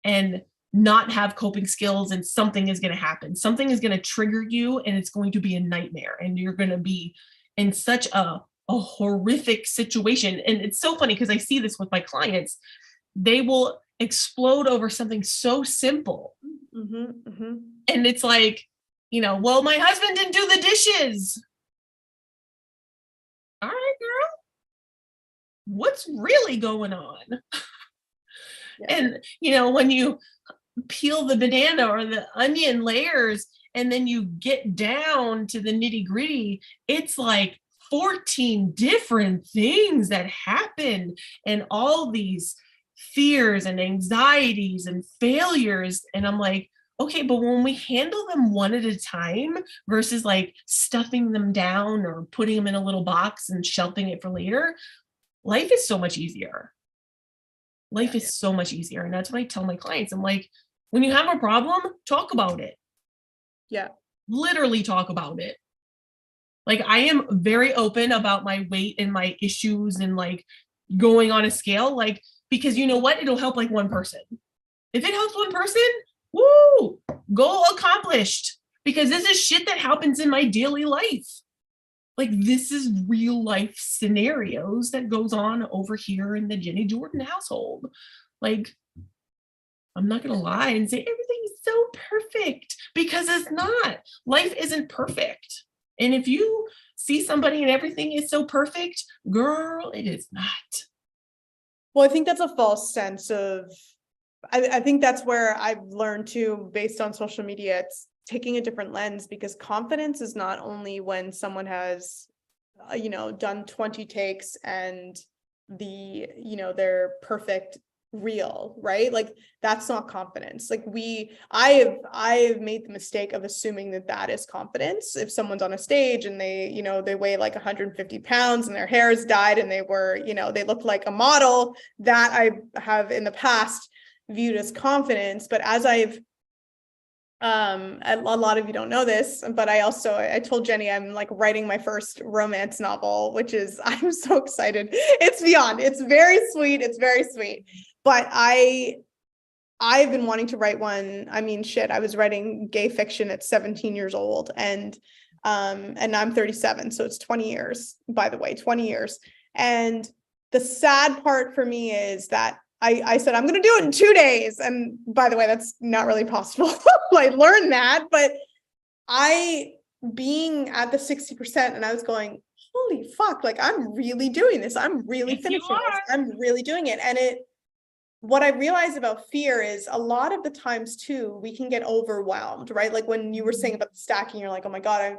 and not have coping skills, and something is going to happen. Something is going to trigger you, and it's going to be a nightmare, and you're going to be in such a horrific situation. And it's so funny because I see this with my clients. They will explode over something so simple. Mm-hmm, mm-hmm. And it's like, well, my husband didn't do the dishes. All right, girl, what's really going on? Yeah. And, when you peel the banana or the onion layers, and then you get down to the nitty gritty, it's like 14 different things that happen, and all these fears and anxieties and failures. And I'm like, okay, but when we handle them one at a time versus like stuffing them down or putting them in a little box and shelving it for later, life is so much easier. Life is so much easier. And that's what I tell my clients. I'm like, when you have a problem, talk about it. Yeah. Literally talk about it. Like, I am very open about my weight and my issues and like going on a scale, like, because you know what? It'll help like one person. If it helps one person, woo, goal accomplished. Because this is shit that happens in my daily life. Like, this is real life scenarios that goes on over here in the Jennie Jordan household. Like, I'm not going to lie and say everything is so perfect, because it's not. Life isn't perfect. And if you see somebody and everything is so perfect, girl, it is not. Well, I think that's a false sense of, I think that's where I've learned too, based on social media, it's taking a different lens, because confidence is not only when someone has, done 20 takes and they're perfect reel, right? Like, that's not confidence. Like, I have made the mistake of assuming that is confidence. If someone's on a stage and they weigh like 150 pounds and their hair is dyed and they look like a model, that I have in the past viewed as confidence. But as I've a lot of you don't know this, but I told Jennie I'm like writing my first romance novel, which is, I'm so excited. It's very sweet. But I've been wanting to write one. I mean, shit, I was writing gay fiction at 17 years old, and I'm 37. So it's 20 years, by the way, 20 years. And the sad part for me is that I said, I'm going to do it in 2 days. And by the way, that's not really possible. I learned that, but being at the 60%, and I was going, holy fuck, like, I'm really doing this. I'm really finishing this. I'm really doing it. And what I realized about fear is a lot of the times too, we can get overwhelmed, right? Like when you were saying about the stacking, you're like, oh my God,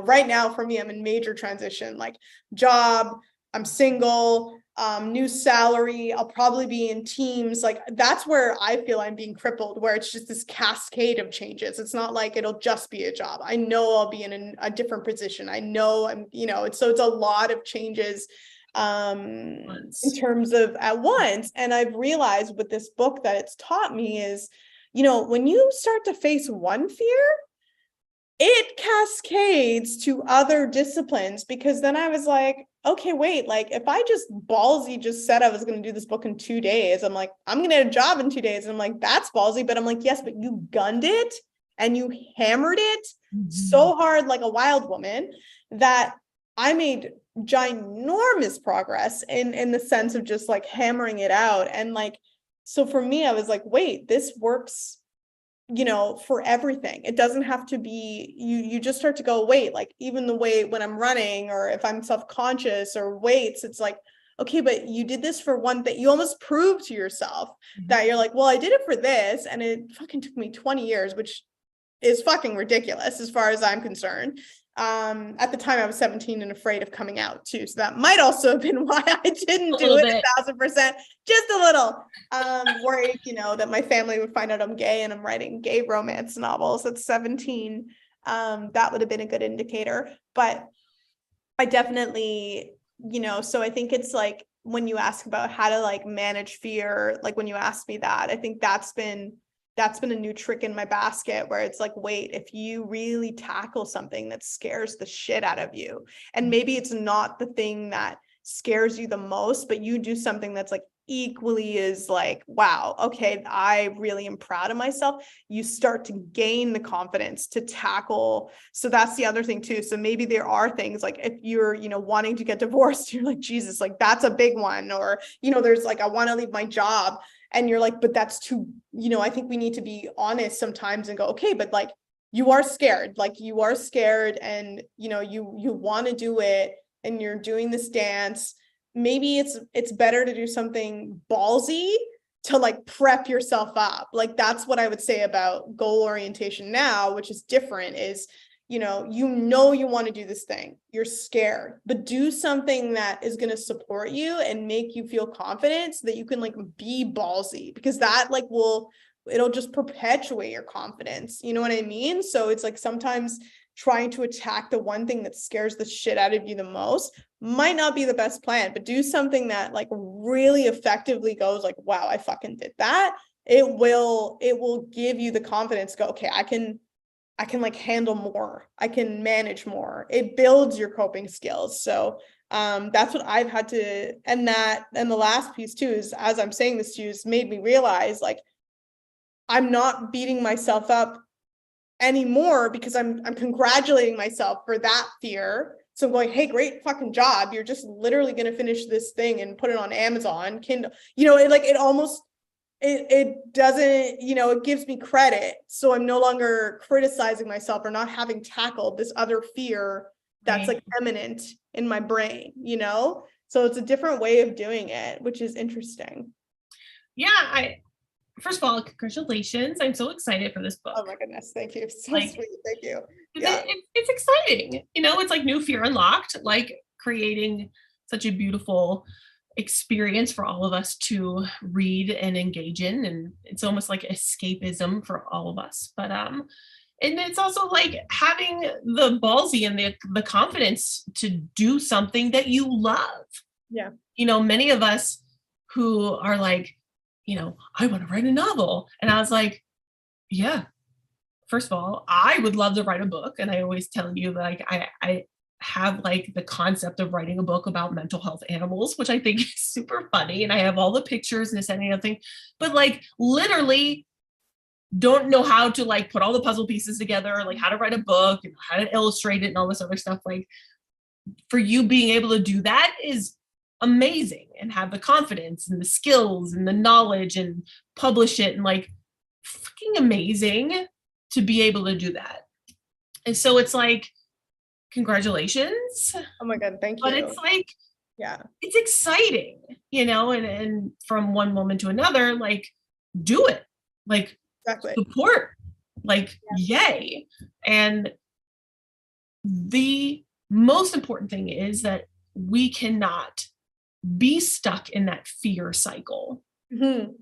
right now for me, I'm in major transition, like job, I'm single, new salary, I'll probably be in teams. Like, that's where I feel I'm being crippled, where it's just this cascade of changes. It's not like it'll just be a job. I know I'll be in a different position. I know it's a lot of changes. in terms of at once. And I've realized with this book that it's taught me is, you know, when you start to face one fear, it cascades to other disciplines, because then I was like, okay, wait, like if I just ballsy just said I was going to do this book in 2 days, I'm like, I'm going to get a job in 2 days. And I'm like, that's ballsy. But I'm like, yes, but you gunned it and you hammered it so hard like a wild woman that I made ginormous progress in the sense of just like hammering it out. And like, so for me, I was like, wait, this works, you know, for everything. It doesn't have to be, you just start to go, wait, like even the way when I'm running or if I'm self-conscious or weights, it's like, okay, but you did this for one thing. You almost proved to yourself that you're like, well, I did it for this and it fucking took me 20 years, which is fucking ridiculous as far as I'm concerned. At the time I was 17 and afraid of coming out too. So that might also have been why I didn't do it 1,000%, just a little, worried, you know, that my family would find out I'm gay and I'm writing gay romance novels at 17. That would have been a good indicator, but I definitely, you know, so I think it's like when you ask about how to like manage fear, like when you asked me that, I think that's been a new trick in my basket where it's like, wait, if you really tackle something that scares the shit out of you, and maybe it's not the thing that scares you the most, but you do something that's like equally is like, wow, okay, I really am proud of myself. You start to gain the confidence to tackle. So that's the other thing too. So maybe there are things like if you're, you know, wanting to get divorced, you're like, Jesus, like that's a big one. Or, you know, there's like, I want to leave my job. And you're like, but that's too, you know, I think we need to be honest sometimes and go, okay, but like, you are scared, and, you know, you want to do it and you're doing this dance. Maybe it's better to do something ballsy to like prep yourself up. Like, that's what I would say about goal orientation now, which is different is, you know, you want to do this thing, you're scared, but do something that is going to support you and make you feel confident so that you can like be ballsy, because that like it'll just perpetuate your confidence. You know what I mean? So it's like sometimes trying to attack the one thing that scares the shit out of you the most might not be the best plan, but do something that like really effectively goes like, wow, I fucking did that. It will give you the confidence to go, okay, I can like handle more. I can manage more. It builds your coping skills. So that's what I've had to, and the last piece too is, as I'm saying this to you, has made me realize like, I'm not beating myself up anymore because I'm congratulating myself for that fear. So I'm going, hey, great fucking job. You're just literally going to finish this thing and put it on Amazon, Kindle, you know, it doesn't, you know, it gives me credit. So I'm no longer criticizing myself or not having tackled this other fear that's like eminent in my brain, you know? So it's a different way of doing it, which is interesting. Yeah. First of all, congratulations. I'm so excited for this book. Oh my goodness. Thank you. So sweet. Thank you. Yeah. It's exciting. You know, it's like new fear unlocked, like creating such a beautiful experience for all of us to read and engage in. And it's almost like escapism for all of us. But and it's also like having the ballsy and the confidence to do something that you love. Yeah. You know, many of us who are like, you know, I want to write a novel. And I was like, yeah, first of all, I would love to write a book. And I always tell you like I have like the concept of writing a book about mental health animals, which I think is super funny. And I have all the pictures and this and the other thing, but like literally don't know how to like put all the puzzle pieces together, like how to write a book and how to illustrate it and all this other stuff. Like for you being able to do that is amazing, and have the confidence and the skills and the knowledge and publish it, and like fucking amazing to be able to do that. And so it's like, congratulations. Oh my God, thank you. But it's like, yeah, it's exciting, you know, and from one moment to another, like do it, like exactly. Support, like yay. And the most important thing is that we cannot be stuck in that fear cycle. Mm-hmm.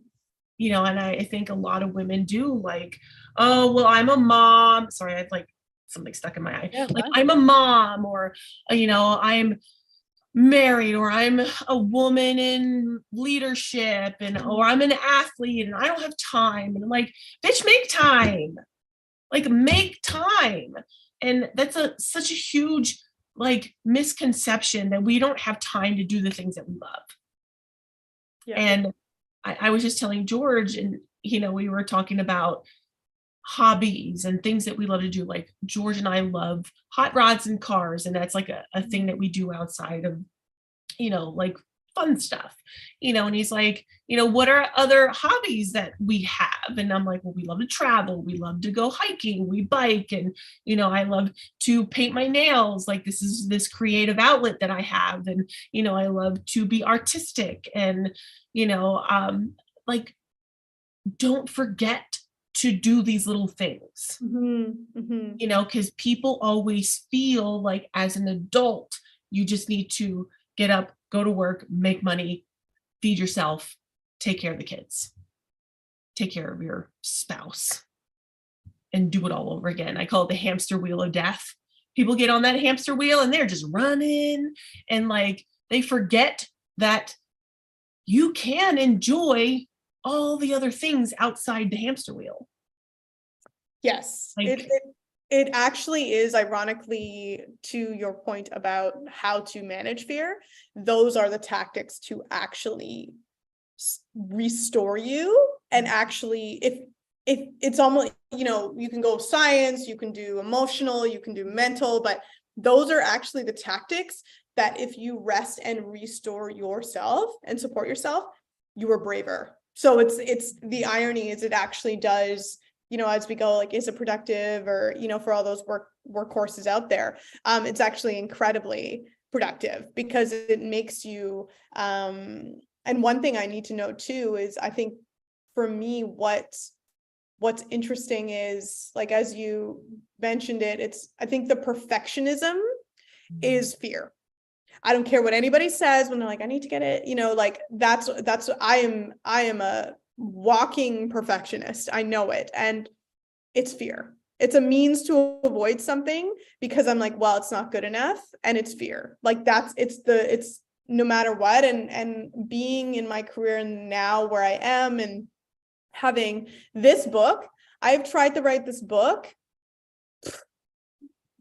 You know, and I think a lot of women do like, oh, well, I'm a mom. Sorry, I have like something stuck in my eye. Yeah, like I'm a mom, or, you know, I'm married, or I'm a woman in leadership, and or I'm an athlete and I don't have time. And I'm like, bitch, make time. Like, make time. And that's such a huge like misconception that we don't have time to do the things that we love. Yeah. And I was just telling George, and we were talking about hobbies and things that we love to do. Like, George and I love hot rods and cars, and that's like a thing that we do outside of like fun stuff, and he's like, what are other hobbies that we have? And I'm like, well, we love to travel, we love to go hiking, we bike, and I love to paint my nails. Like, this is this creative outlet that I have. And I love to be artistic, and like, don't forget to do these little things. Because people always feel like as an adult you just need to get up, go to work, make money, feed yourself, take care of the kids, take care of your spouse, and do it all over again. I call it the hamster wheel of death. People get on that hamster wheel and they're just running, and like, they forget that you can enjoy all the other things outside the hamster wheel. Yes, like, it actually is, ironically, to your point about how to manage fear, those are the tactics to actually restore you. And actually, if it's almost, you can go science, you can do emotional, you can do mental, but those are actually the tactics that if you rest and restore yourself and support yourself, you are braver. So it's the irony is it actually does, as we go, like, is it productive, or, for all those workhorses out there, it's actually incredibly productive because it makes you, and one thing I need to know too, is I think for me, what's interesting is, like, as you mentioned it, I think the perfectionism is fear. I don't care what anybody says when they're like, I need to get it, like, that's I am a walking perfectionist. I know it. And it's fear. It's a means to avoid something because I'm like, well, it's not good enough. And it's fear. Like, it's no matter what. And being in my career and now where I am and having this book, I've tried to write this book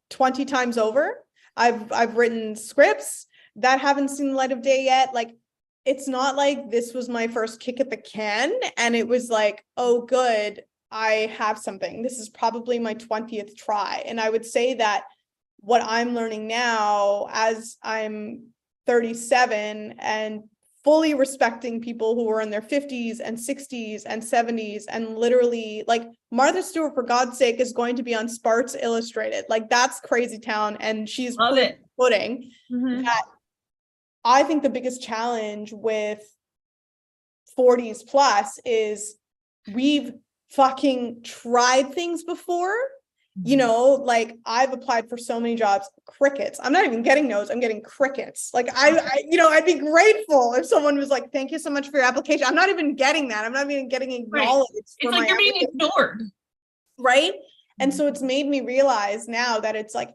20 times over. I've written scripts that haven't seen the light of day yet. Like, it's not like this was my first kick at the can and it was like, oh, good, I have something. This is probably my 20th try. And I would say that what I'm learning now, as I'm 37 and fully respecting people who are in their 50s and 60s and 70s, and literally, like, Martha Stewart, for God's sake, is going to be on Sparks Illustrated. Like, that's crazy town. And she's putting that. I think the biggest challenge with 40s plus is we've fucking tried things before, like, I've applied for so many jobs, crickets. I'm not even getting those. I'm getting crickets. Like, I'd be grateful if someone was like, thank you so much for your application. I'm not even getting that. I'm not even getting acknowledged. Right. It's like you're being ignored. Right. And so it's made me realize now that it's like,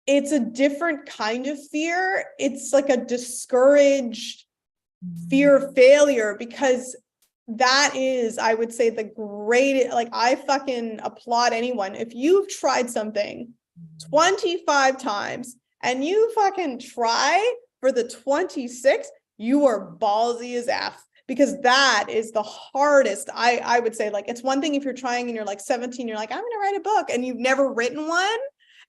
it's a different kind of fear. It's like a discouraged fear of failure, because that is, I would say, the greatest, like, I fucking applaud anyone. If you've tried something 25 times and you fucking try for the 26th, you are ballsy as F, because that is the hardest. I would say, like, it's one thing if you're trying and you're like 17, you're like, I'm going to write a book, and you've never written one.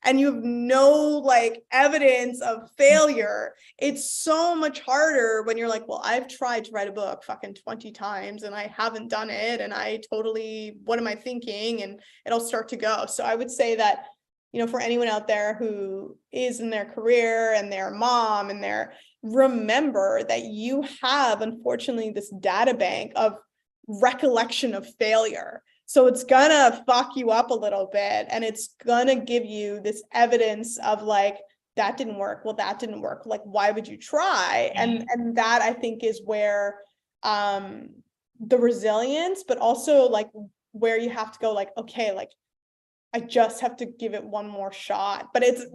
And you have no, like, evidence of failure. It's so much harder when you're like, well, I've tried to write a book fucking 20 times and I haven't done it. And I totally, what am I thinking? And it'll start to go. So I would say that, for anyone out there who is in their career and their mom and remember that you have, unfortunately, this data bank of recollection of failure. So it's gonna fuck you up a little bit, and it's gonna give you this evidence of, like, that didn't work. Well, that didn't work. Like, why would you try? And that, I think, is where the resilience, but also, like, where you have to go, like, okay, like, I just have to give it one more shot. But it's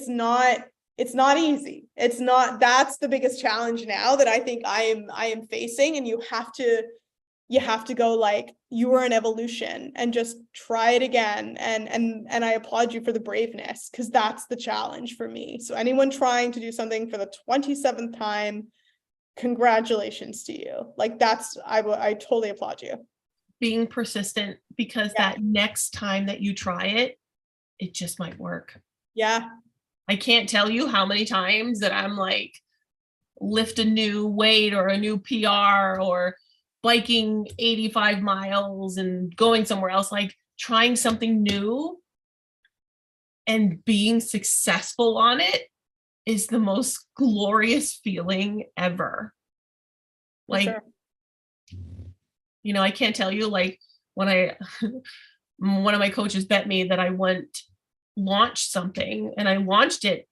not it's not easy. It's not, that's the biggest challenge now that I think I am facing. And you have to go like, you are an evolution and just try it again. And I applaud you for the braveness, because that's the challenge for me. So anyone trying to do something for the 27th time, congratulations to you. Like I totally applaud you. Being persistent, because that next time that you try it, it just might work. Yeah. I can't tell you how many times that I'm like, lift a new weight or a new PR or biking 85 miles and going somewhere else, like trying something new and being successful on it is the most glorious feeling ever. Like, sure. You know, I can't tell you, like, when one of my coaches bet me that I wouldn't launch something, and I launched it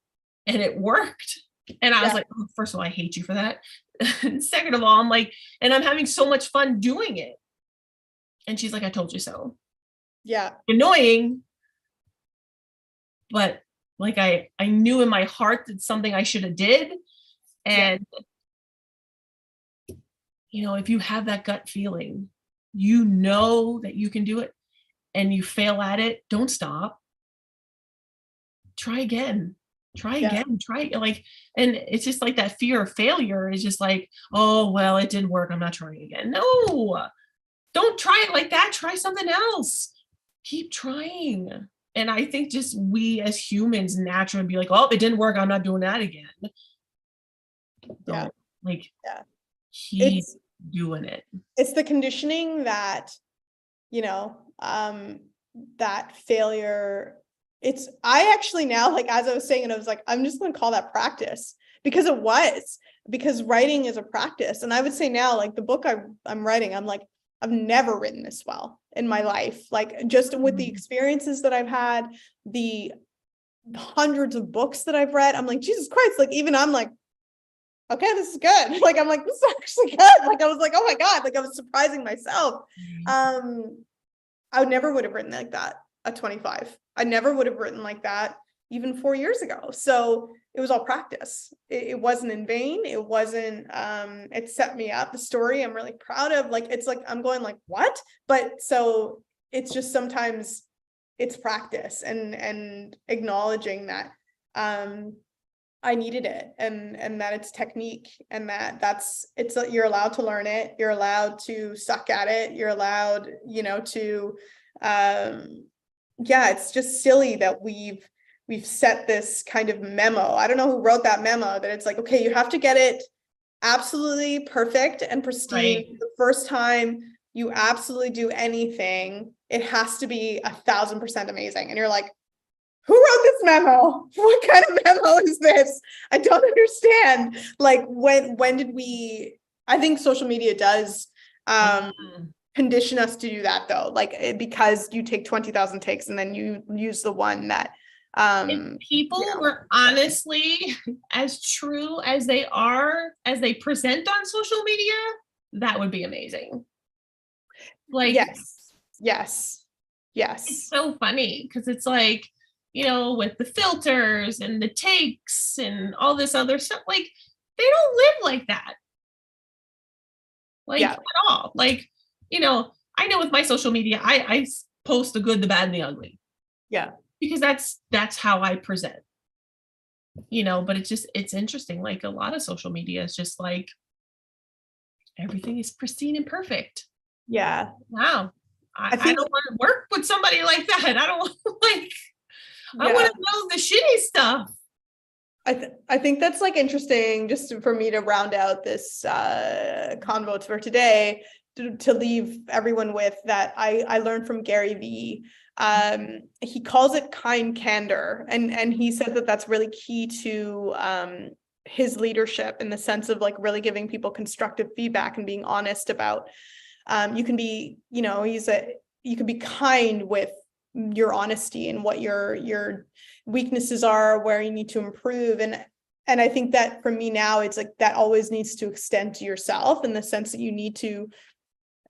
and it worked. And I was like, oh, first of all, I hate you for that. Second of all, I'm like, and I'm having so much fun doing it. And she's like, I told you so. Yeah. Annoying. But like, I knew in my heart that something I should have did. And you know, if you have that gut feeling, you know that you can do it, and you fail at it, don't stop. Try again. Try again. Try, like, and it's just like that fear of failure is just like, oh, well, it didn't work, I'm not trying again. No, don't try it like that. Try something else. Keep trying. And I think just we as humans naturally be like, oh, it didn't work, I'm not doing that again. Yeah. Like, Keep doing it. It's the conditioning that, you know, that failure. I actually now, like, as I was saying, and I was like, I'm just going to call that practice, because writing is a practice. And I would say now, like, the book I'm writing, I'm like, I've never written this well in my life. Like, just with the experiences that I've had, the hundreds of books that I've read, I'm like, Jesus Christ, like, even I'm like, okay, this is good. Like, I'm like, this is actually good. Like, I was like, oh my God, like, I was surprising myself. I never would have written like that at 25. I never would have written like that even 4 years ago. So it was all practice. It wasn't in vain. It wasn't, it set me up. The story I'm really proud of. Like, it's like, I'm going like, what? But so it's just sometimes it's practice and acknowledging that, I needed it, and that it's technique, and it's you're allowed to learn it. You're allowed to suck at it. You're allowed, you know, to, it's just silly that we've set this kind of memo. I don't know who wrote that memo, that it's like, okay, you have to get it absolutely perfect and pristine. Right. The first time you absolutely do anything, it has to be 1,000% amazing. And you're like, who wrote this memo? What kind of memo is this? I don't understand. Like, when did I think social media does condition us to do that, though, like, because you take 20,000 takes and then you use the one that if people were honestly as true as they are, as they present on social media, that would be amazing. Like, yes. It's so funny because it's like, you know, with the filters and the takes and all this other stuff, like, they don't live like that. Like, at all. Like, you know, I know with my social media, I post the good, the bad, and the ugly. Yeah. Because that's how I present. You know, but it's interesting. Like, a lot of social media is just like, everything is pristine and perfect. Yeah. Wow. I don't want to work with somebody like that. I don't want like, I want to know the shitty stuff. I think that's like interesting, just for me to round out this convo for today, to leave everyone with that. I learned from Gary Vee. He calls it kind candor, and he said that that's really key to his leadership, in the sense of like really giving people constructive feedback and being honest about. You can be, you know, you can be kind with your honesty and what your weaknesses are, where you need to improve. And I think that for me now, it's like that always needs to extend to yourself, in the sense that you need to,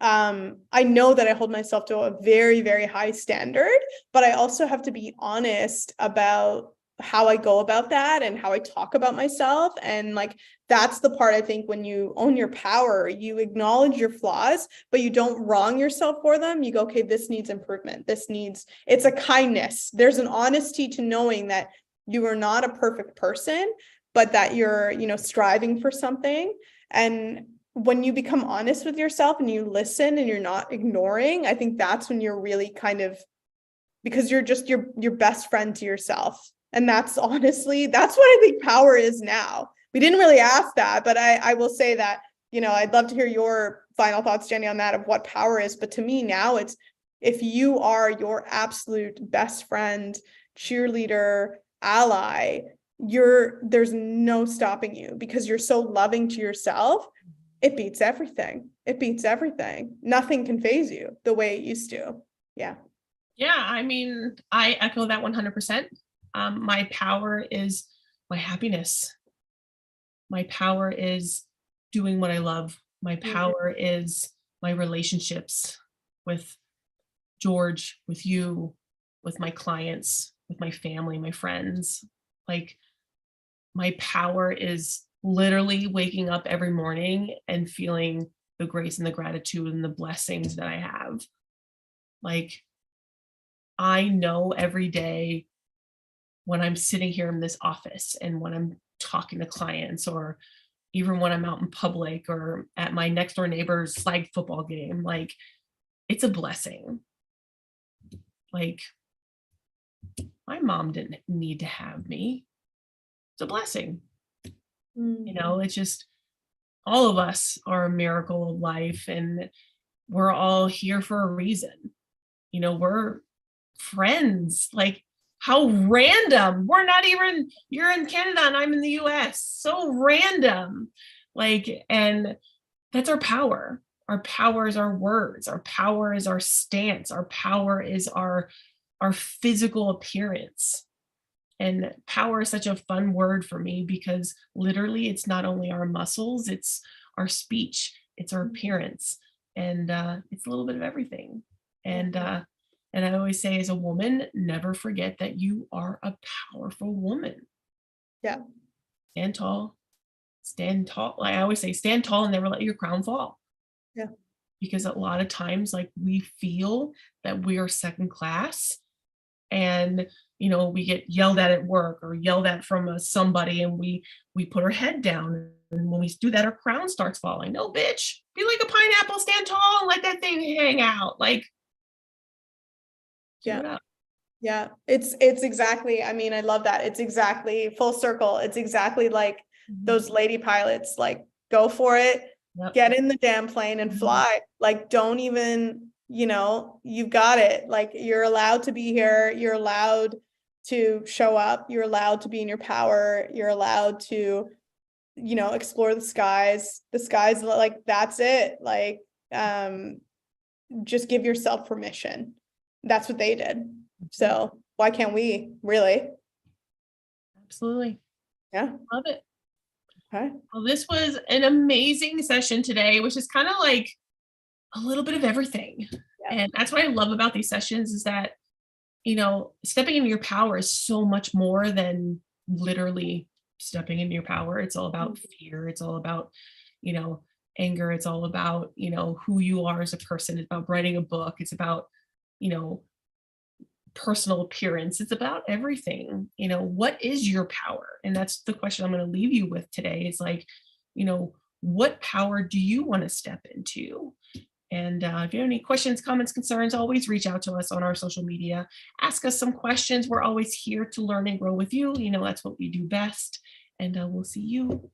I know that I hold myself to a very, very high standard, but I also have to be honest about how I go about that and how I talk about myself. And like, that's the part I think when you own your power, you acknowledge your flaws, but you don't wrong yourself for them. You go, okay, this needs improvement. It's a kindness. There's an honesty to knowing that you are not a perfect person, but that you're, striving for something. And when you become honest with yourself and you listen and you're not ignoring, I think that's when you're really kind of, because you're just your best friend to yourself. And that's honestly, that's what I think power is now. We didn't really ask that, but I will say that, I'd love to hear your final thoughts, Jennie, on that of what power is. But to me now, it's if you are your absolute best friend, cheerleader, ally, there's no stopping you because you're so loving to yourself. It beats everything. It beats everything. Nothing can phase you the way it used to. Yeah. Yeah, I mean, I echo that 100%. My power is my happiness. My power is doing what I love. My power is my relationships with George, with you, with my clients, with my family, my friends. Like, my power is literally waking up every morning and feeling the grace and the gratitude and the blessings that I have. Like, I know every day when I'm sitting here in this office and when I'm talking to clients, or even when I'm out in public or at my next door neighbor's flag football game, like, it's a blessing. Like, my mom didn't need to have me. It's a blessing. It's just, all of us are a miracle of life, and we're all here for a reason. We're friends. Like, how random. We're not even, you're in Canada and I'm in the US. So random. Like, and that's our power. Our power is our words. Our power is our stance. Our power is our physical appearance. And power is such a fun word for me because literally it's not only our muscles, it's our speech, it's our appearance, and it's a little bit of everything. And I always say, as a woman, never forget that you are a powerful woman. Yeah. Stand tall. Stand tall. Like I always say, stand tall and never let your crown fall. Yeah. Because a lot of times, like, we feel that we are second class, and we get yelled at work or yelled at from somebody, and we put our head down, and when we do that, our crown starts falling. No, bitch, be like a pineapple, stand tall and let that thing hang out. Like, yeah. Yeah, it's exactly, I mean, I love that. It's exactly full circle. It's exactly like those lady pilots, like, go for it, get in the damn plane and fly. Like, don't even, you've got it. Like, you're allowed to be here. You're allowed to show up. You're allowed to be in your power. You're allowed to, explore the skies. The skies, like, that's it. Like, just give yourself permission. That's what they did. So why can't we, really? Absolutely. Yeah. Love it. Okay. Well, this was an amazing session today, which is kind of like a little bit of everything. Yeah. And that's what I love about these sessions is that, stepping into your power is so much more than literally stepping into your power. It's all about fear. It's all about, anger. It's all about, who you are as a person. It's about writing a book. It's about, personal appearance. It's about everything. What is your power? And that's the question I'm going to leave you with today. Is like, what power do you want to step into? And if you have any questions, comments, concerns, always reach out to us on our social media. Ask us some questions. We're always here to learn and grow with you. That's what we do best. And we'll see you